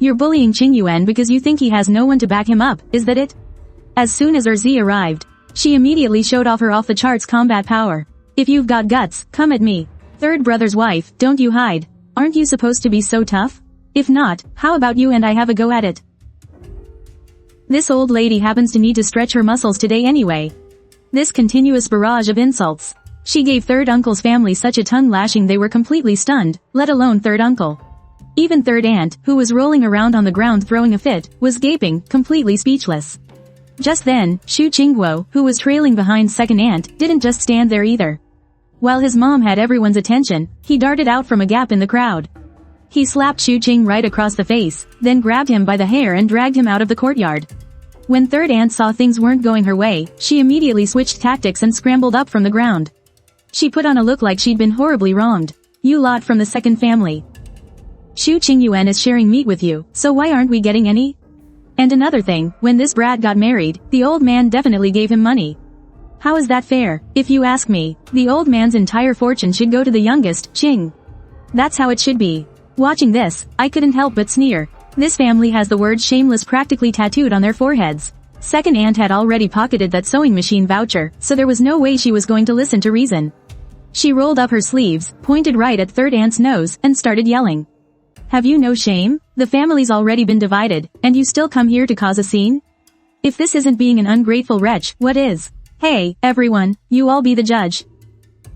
You're bullying Qing Yuan because you think he has no one to back him up, is that it? As soon as Erzi arrived, she immediately showed off her off-the-charts combat power. If you've got guts, come at me. Third brother's wife, don't you hide. Aren't you supposed to be so tough? If not, how about you and I have a go at it? This old lady happens to need to stretch her muscles today anyway. This continuous barrage of insults. She gave third uncle's family such a tongue lashing they were completely stunned, let alone third uncle. Even third aunt, who was rolling around on the ground throwing a fit, was gaping, completely speechless. Just then, Shu Qingguo, who was trailing behind second aunt, didn't just stand there either. While his mom had everyone's attention, he darted out from a gap in the crowd. He slapped Shu Qing right across the face, then grabbed him by the hair and dragged him out of the courtyard. When third aunt saw things weren't going her way, she immediately switched tactics and scrambled up from the ground. She put on a look like she'd been horribly wronged. You lot from the second family. Shu Qingyuan is sharing meat with you, so why aren't we getting any? And another thing, when this brat got married, the old man definitely gave him money. How is that fair? If you ask me, the old man's entire fortune should go to the youngest, Qing. That's how it should be. Watching this, I couldn't help but sneer. This family has the word shameless practically tattooed on their foreheads. Second aunt had already pocketed that sewing machine voucher, so there was no way she was going to listen to reason. She rolled up her sleeves, pointed right at third aunt's nose, and started yelling. Have you no shame? The family's already been divided, and you still come here to cause a scene? If this isn't being an ungrateful wretch, what is? Hey, everyone, you all be the judge.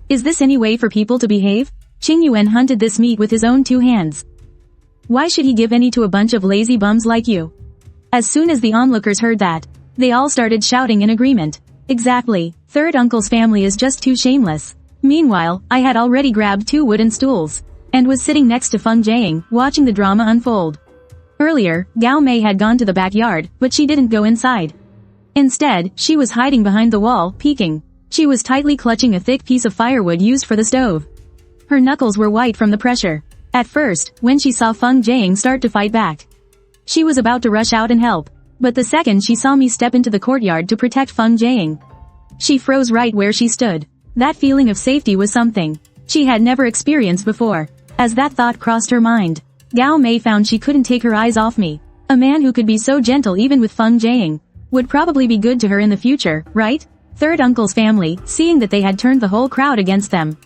Is this any way for people to behave? Qingyuan hunted this meat with his own 2 hands. Why should he give any to a bunch of lazy bums like you? As soon as the onlookers heard that, they all started shouting in agreement. Exactly, third uncle's family is just too shameless. Meanwhile, I had already grabbed 2 wooden stools, and was sitting next to Feng Jiaying, watching the drama unfold. Earlier, Gao Mei had gone to the backyard, but she didn't go inside. Instead, she was hiding behind the wall, peeking. She was tightly clutching a thick piece of firewood used for the stove. Her knuckles were white from the pressure. At first, when she saw Feng Jiaying start to fight back, she was about to rush out and help. But the second she saw me step into the courtyard to protect Feng Jiaying, she froze right where she stood. That feeling of safety was something she had never experienced before. As that thought crossed her mind, Gao Mei found she couldn't take her eyes off me. A man who could be so gentle even with Feng Jiaying would probably be good to her in the future, right? Third uncle's family, seeing that they had turned the whole crowd against them,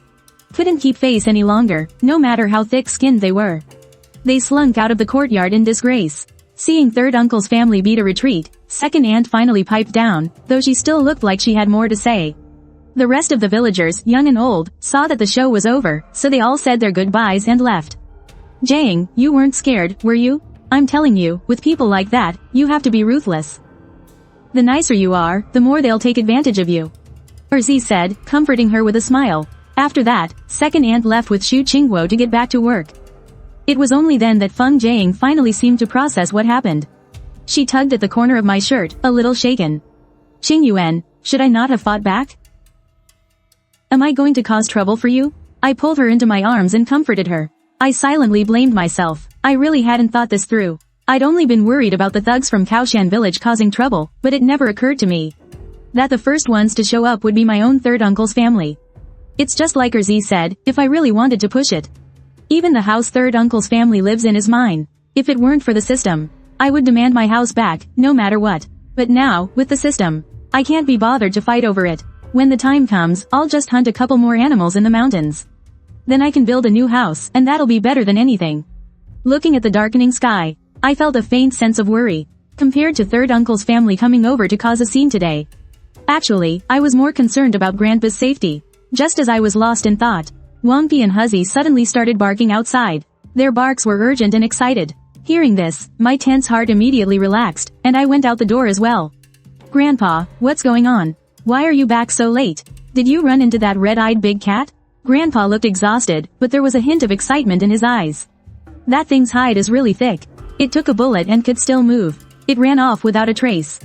couldn't keep face any longer, no matter how thick-skinned they were. They slunk out of the courtyard in disgrace. Seeing third uncle's family beat a retreat, second aunt finally piped down, though she still looked like she had more to say. The rest of the villagers, young and old, saw that the show was over, so they all said their goodbyes and left. Jiaying, you weren't scared, were you? I'm telling you, with people like that, you have to be ruthless. The nicer you are, the more they'll take advantage of you. Erzi said, comforting her with a smile. After that, second aunt left with Shu Qingguo to get back to work. It was only then that Feng Jiaying finally seemed to process what happened. She tugged at the corner of my shirt, a little shaken. Qingyuan, should I not have fought back? Am I going to cause trouble for you? I pulled her into my arms and comforted her. I silently blamed myself. I really hadn't thought this through. I'd only been worried about the thugs from Kaoshan village causing trouble, but it never occurred to me that the first ones to show up would be my own third uncle's family. It's just like Erzi said, if I really wanted to push it. Even the house third uncle's family lives in is mine. If it weren't for the system, I would demand my house back, no matter what. But now, with the system, I can't be bothered to fight over it. When the time comes, I'll just hunt a couple more animals in the mountains. Then I can build a new house, and that'll be better than anything. Looking at the darkening sky, I felt a faint sense of worry, compared to third uncle's family coming over to cause a scene today. Actually, I was more concerned about Grandpa's safety. Just as I was lost in thought, Wangpi and Huzzy suddenly started barking outside. Their barks were urgent and excited. Hearing this, my tense heart immediately relaxed, and I went out the door as well. Grandpa, what's going on? Why are you back so late? Did you run into that red-eyed big cat? Grandpa looked exhausted, but there was a hint of excitement in his eyes. That thing's hide is really thick. It took a bullet and could still move. It ran off without a trace.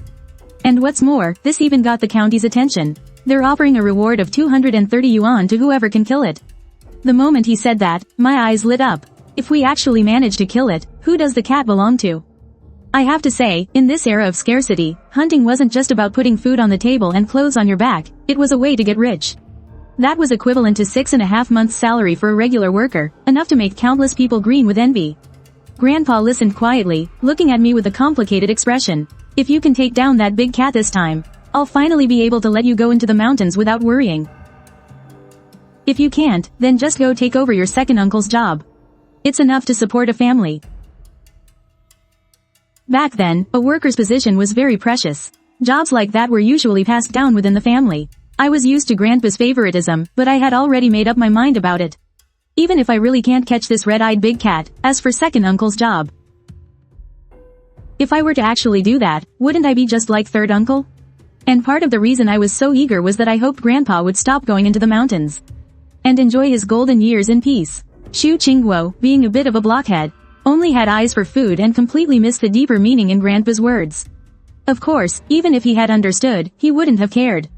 And what's more, this even got the county's attention. They're offering a reward of 230 yuan to whoever can kill it. The moment he said that, my eyes lit up. If we actually manage to kill it, who does the cat belong to? I have to say, in this era of scarcity, hunting wasn't just about putting food on the table and clothes on your back, it was a way to get rich. That was equivalent to 6.5 months' salary for a regular worker, enough to make countless people green with envy. Grandpa listened quietly, looking at me with a complicated expression. If you can take down that big cat this time, I'll finally be able to let you go into the mountains without worrying. If you can't, then just go take over your second uncle's job. It's enough to support a family. Back then, a worker's position was very precious. Jobs like that were usually passed down within the family. I was used to Grandpa's favoritism, but I had already made up my mind about it. Even if I really can't catch this red-eyed big cat, as for second uncle's job. If I were to actually do that, wouldn't I be just like third uncle? And part of the reason I was so eager was that I hoped Grandpa would stop going into the mountains and enjoy his golden years in peace. Xu Qingguo, being a bit of a blockhead, only had eyes for food and completely missed the deeper meaning in Grandpa's words. Of course, even if he had understood, he wouldn't have cared.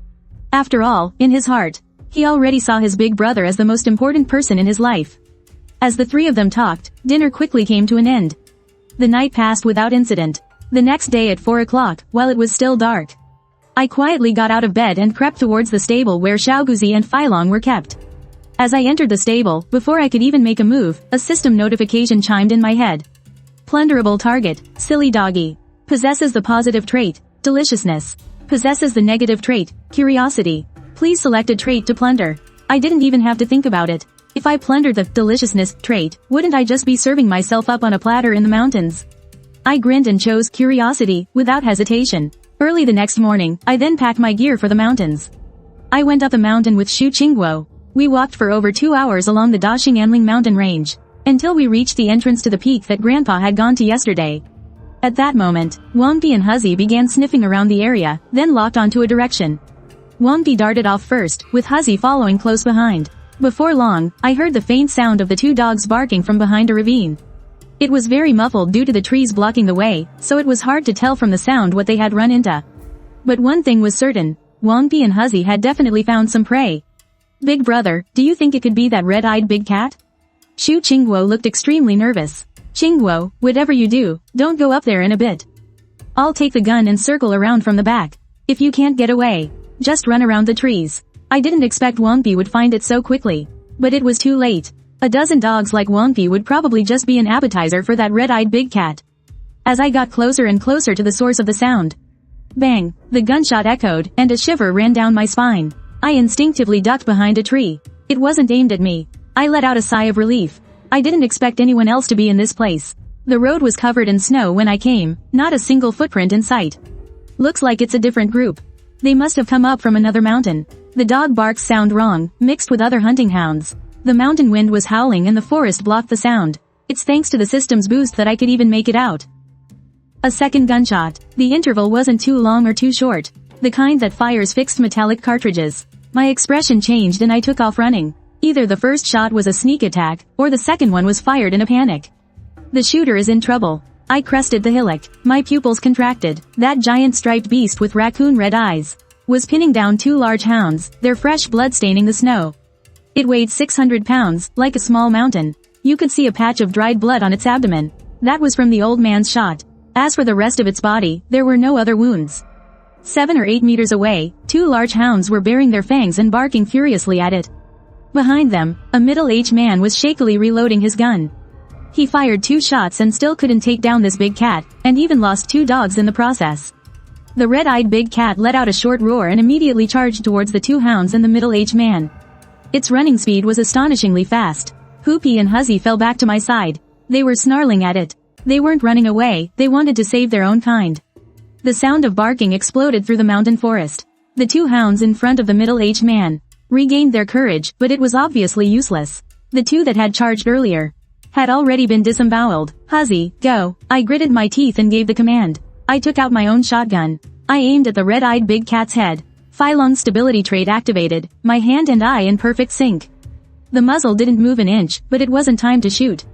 After all, in his heart, he already saw his big brother as the most important person in his life. As the three of them talked, dinner quickly came to an end. The night passed without incident. The next day at 4 o'clock, while it was still dark, I quietly got out of bed and crept towards the stable where Xiaoguzi and Feilong were kept. As I entered the stable, before I could even make a move, a system notification chimed in my head. Plunderable target, silly doggy. Possesses the positive trait, deliciousness. Possesses the negative trait, curiosity. Please select a trait to plunder. I didn't even have to think about it. If I plundered the deliciousness trait, wouldn't I just be serving myself up on a platter in the mountains? I grinned and chose curiosity, without hesitation. Early the next morning, I then packed my gear for the mountains. I went up the mountain with Xu Qingguo. We walked for over 2 hours along the Daxing'anling mountain range, until we reached the entrance to the peak that Grandpa had gone to yesterday. At that moment, Wangpi and Huzzy began sniffing around the area, then locked onto a direction. Wangpi darted off first, with Huzzy following close behind. Before long, I heard the faint sound of the two dogs barking from behind a ravine. It was very muffled due to the trees blocking the way, so it was hard to tell from the sound what they had run into. But one thing was certain, Wangpi and Huzzy had definitely found some prey. Big brother, do you think it could be that red-eyed big cat? Xu Qingguo looked extremely nervous. Qingguo, whatever you do, don't go up there in a bit. I'll take the gun and circle around from the back. If you can't get away, just run around the trees. I didn't expect Wangpi would find it so quickly. But it was too late. A dozen dogs like Wangpi would probably just be an appetizer for that red-eyed big cat. As I got closer and closer to the source of the sound, bang, the gunshot echoed, and a shiver ran down my spine. I instinctively ducked behind a tree. It wasn't aimed at me. I let out a sigh of relief. I didn't expect anyone else to be in this place. The road was covered in snow when I came, not a single footprint in sight. Looks like it's a different group. They must have come up from another mountain. The dog barks sound wrong, mixed with other hunting hounds. The mountain wind was howling and the forest blocked the sound. It's thanks to the system's boost that I could even make it out. A second gunshot. The interval wasn't too long or too short. The kind that fires fixed metallic cartridges. My expression changed and I took off running. Either the first shot was a sneak attack, or the second one was fired in a panic. The shooter is in trouble. I crested the hillock. My pupils contracted. That giant striped beast with raccoon red eyes was pinning down two large hounds, their fresh blood staining the snow. It weighed 600 pounds, like a small mountain. You could see a patch of dried blood on its abdomen. That was from the old man's shot. As for the rest of its body, there were no other wounds. 7 or 8 meters away, two large hounds were baring their fangs and barking furiously at it. Behind them, a middle-aged man was shakily reloading his gun. He fired 2 shots and still couldn't take down this big cat, and even lost 2 dogs in the process. The red-eyed big cat let out a short roar and immediately charged towards the 2 hounds and the middle-aged man. Its running speed was astonishingly fast. Hoopy and Huzzy fell back to my side. They were snarling at it. They weren't running away, they wanted to save their own kind. The sound of barking exploded through the mountain forest. The 2 hounds in front of the middle-aged man regained their courage, but it was obviously useless. The 2 that had charged earlier had already been disemboweled. Huzzy, go. I gritted my teeth and gave the command. I took out my own shotgun. I aimed at the red-eyed big cat's head. Feilong's stability trait activated, my hand and eye in perfect sync. The muzzle didn't move an inch, but it wasn't time to shoot.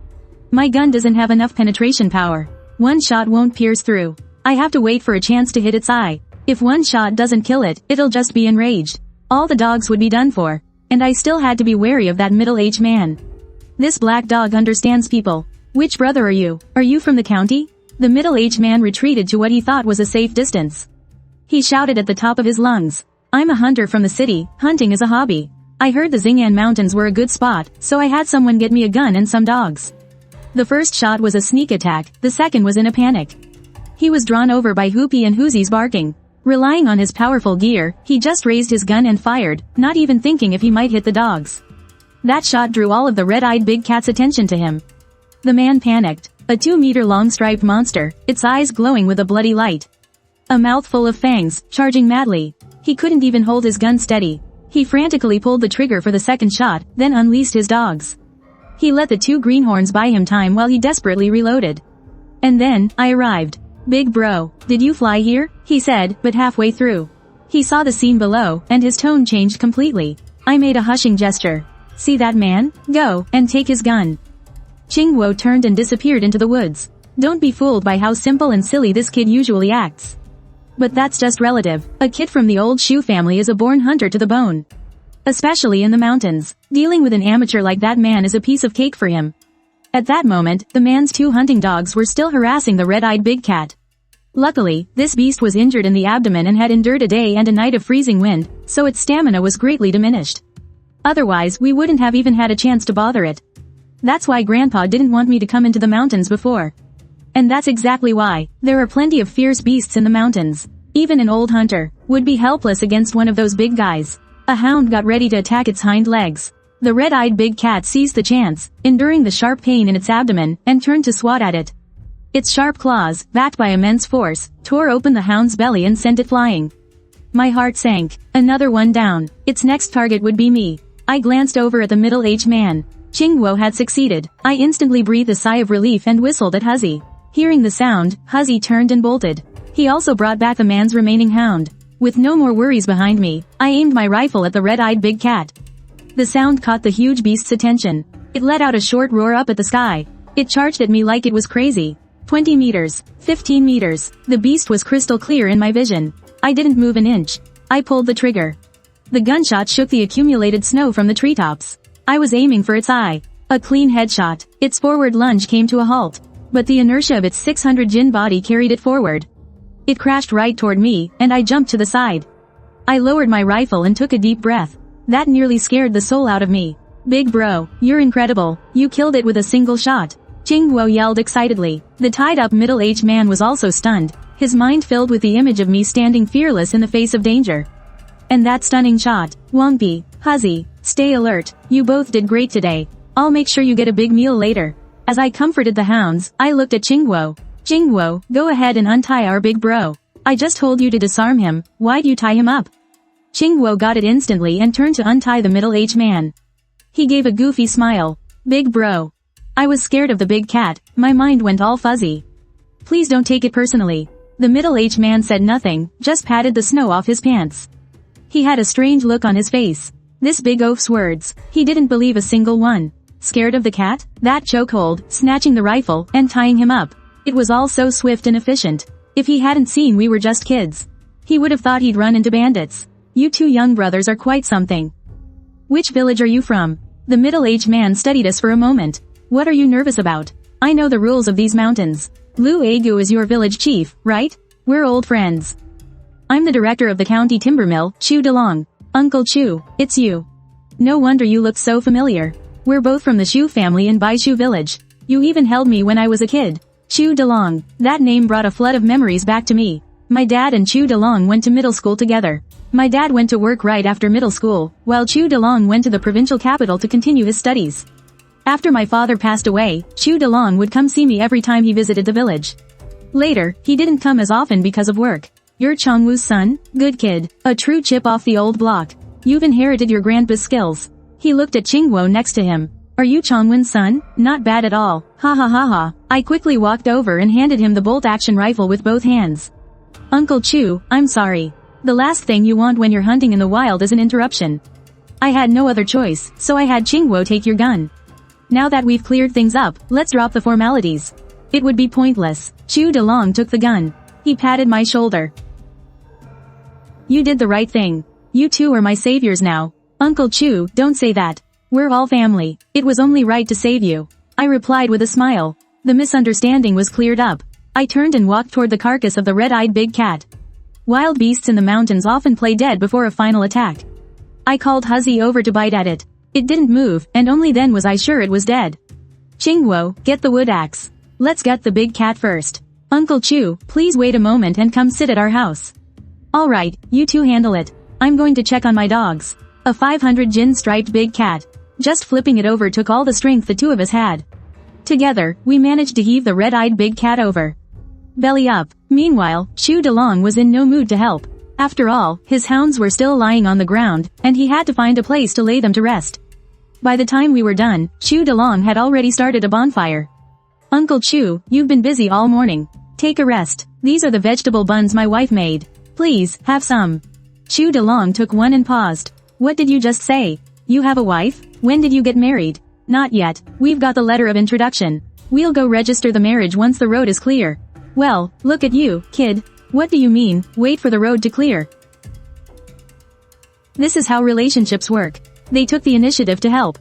My gun doesn't have enough penetration power. One shot won't pierce through. I have to wait for a chance to hit its eye. If one shot doesn't kill it, it'll just be enraged. All the dogs would be done for. And I still had to be wary of that middle-aged man. This black dog understands people. Which brother are you? Are you from the county? The middle-aged man retreated to what he thought was a safe distance. He shouted at the top of his lungs. I'm a hunter from the city, hunting is a hobby. I heard the Xing'an Mountains were a good spot, so I had someone get me a gun and some dogs. The first shot was a sneak attack, the second was in a panic. He was drawn over by Hoopy and Huzzy's barking. Relying on his powerful gear, he just raised his gun and fired, not even thinking if he might hit the dogs. That shot drew all of the red-eyed big cat's attention to him. The man panicked. A 2-meter-long striped monster, its eyes glowing with a bloody light. A mouth full of fangs, charging madly. He couldn't even hold his gun steady. He frantically pulled the trigger for the second shot, then unleashed his dogs. He let the two greenhorns buy him time while he desperately reloaded. And then, I arrived. "Big bro, did you fly here?" he said, but halfway through. He saw the scene below, and his tone changed completely. I made a hushing gesture. "See that man? Go, and take his gun." Chingwo turned and disappeared into the woods. Don't be fooled by how simple and silly this kid usually acts. But that's just relative. A kid from the old Shu family is a born hunter to the bone. Especially in the mountains. Dealing with an amateur like that man is a piece of cake for him. At that moment, the man's two hunting dogs were still harassing the red-eyed big cat. Luckily, this beast was injured in the abdomen and had endured a day and a night of freezing wind, so its stamina was greatly diminished. Otherwise, we wouldn't have even had a chance to bother it. That's why Grandpa didn't want me to come into the mountains before. And that's exactly why. There are plenty of fierce beasts in the mountains. Even an old hunter would be helpless against one of those big guys. A hound got ready to attack its hind legs. The red-eyed big cat seized the chance, enduring the sharp pain in its abdomen, and turned to swat at it. Its sharp claws, backed by immense force, tore open the hound's belly and sent it flying. My heart sank. Another one down. Its next target would be me. I glanced over at the middle-aged man. Chingwo had succeeded. I instantly breathed a sigh of relief and whistled at Huzzy. Hearing the sound, Huzzy turned and bolted. He also brought back the man's remaining hound. With no more worries behind me, I aimed my rifle at the red-eyed big cat. The sound caught the huge beast's attention. It let out a short roar up at the sky. It charged at me like it was crazy. 20 meters, 15 meters. The beast was crystal clear in my vision. I didn't move an inch. I pulled the trigger. The gunshot shook the accumulated snow from the treetops. I was aiming for its eye. A clean headshot. Its forward lunge came to a halt. But the inertia of its 600 jin body carried it forward. It crashed right toward me, and I jumped to the side. I lowered my rifle and took a deep breath. That nearly scared the soul out of me. "Big bro, you're incredible. You killed it with a single shot." Chingwo yelled excitedly. The tied-up middle-aged man was also stunned, his mind filled with the image of me standing fearless in the face of danger. And that stunning shot. "Wangpi, Huzzy, stay alert. You both did great today. I'll make sure you get a big meal later." As I comforted the hounds, I looked at Chingwo. "Chingwo, go ahead and untie our big bro. I just told you to disarm him. Why'd you tie him up?" Chingwo got it instantly and turned to untie the middle-aged man. He gave a goofy smile. "Big bro." I was scared of the big cat. My mind went all fuzzy. "Please don't take it personally." The middle-aged man said nothing, just patted the snow off his pants. He had a strange look on his face. This big oaf's words, he didn't believe a single one. Scared of the cat? That chokehold, snatching the rifle, and tying him up. It was all so swift and efficient. If he hadn't seen we were just kids, he would have thought he'd run into bandits. "You two young brothers are quite something. Which village are you from?" The middle-aged man studied us for a moment. "What are you nervous about? I know the rules of these mountains. Lu Agu is your village chief, right? We're old friends. I'm the director of the county timber mill, Chu DeLong. Uncle Chu, it's you. No wonder you look so familiar. We're both from the Shu family in Baishu village. You even held me when I was a kid." Chu DeLong. That name brought a flood of memories back to me. My dad and Chu DeLong went to middle school together. My dad went to work right after middle school, while Chu DeLong went to the provincial capital to continue his studies. After my father passed away, Chu DeLong would come see me every time he visited the village. Later, he didn't come as often because of work. "You're Chongwu's son? Good kid. A true chip off the old block. You've inherited your grandpa's skills." He looked at Chingwo next to him. "Are you Chongwin's son? Not bad at all. Ha ha ha ha." I quickly walked over and handed him the bolt-action rifle with both hands. "Uncle Chu, I'm sorry. The last thing you want when you're hunting in the wild is an interruption." I had no other choice, so I had Chingwo take your gun. "Now that we've cleared things up, let's drop the formalities. It would be pointless." Chu DeLong took the gun. He patted my shoulder. "You did the right thing. You two are my saviors now." "Uncle Chu, don't say that. We're all family. It was only right to save you." I replied with a smile. The misunderstanding was cleared up. I turned and walked toward the carcass of the red-eyed big cat. Wild beasts in the mountains often play dead before a final attack. I called Huzzy over to bite at it. It didn't move, and only then was I sure it was dead. "Chingwo, get the wood axe. Let's gut the big cat first. Uncle Chu, please wait a moment and come sit at our house." "Alright, you two handle it. I'm going to check on my dogs." A 500 jin striped big cat. Just flipping it over took all the strength the two of us had. Together, we managed to heave the red-eyed big cat over. Belly up. Meanwhile, Chu DeLong was in no mood to help. After all, his hounds were still lying on the ground, and he had to find a place to lay them to rest. By the time we were done, Chu DeLong had already started a bonfire. Uncle Chu, you've been busy all morning. Take a rest. These are the vegetable buns my wife made. Please, have some. Chu DeLong took one and paused. What did you just say? You have a wife? When did you get married? Not yet. We've got the letter of introduction. We'll go register the marriage once the road is clear. Well, look at you, kid. What do you mean, wait for the road to clear? This is how relationships work. They took the initiative to help.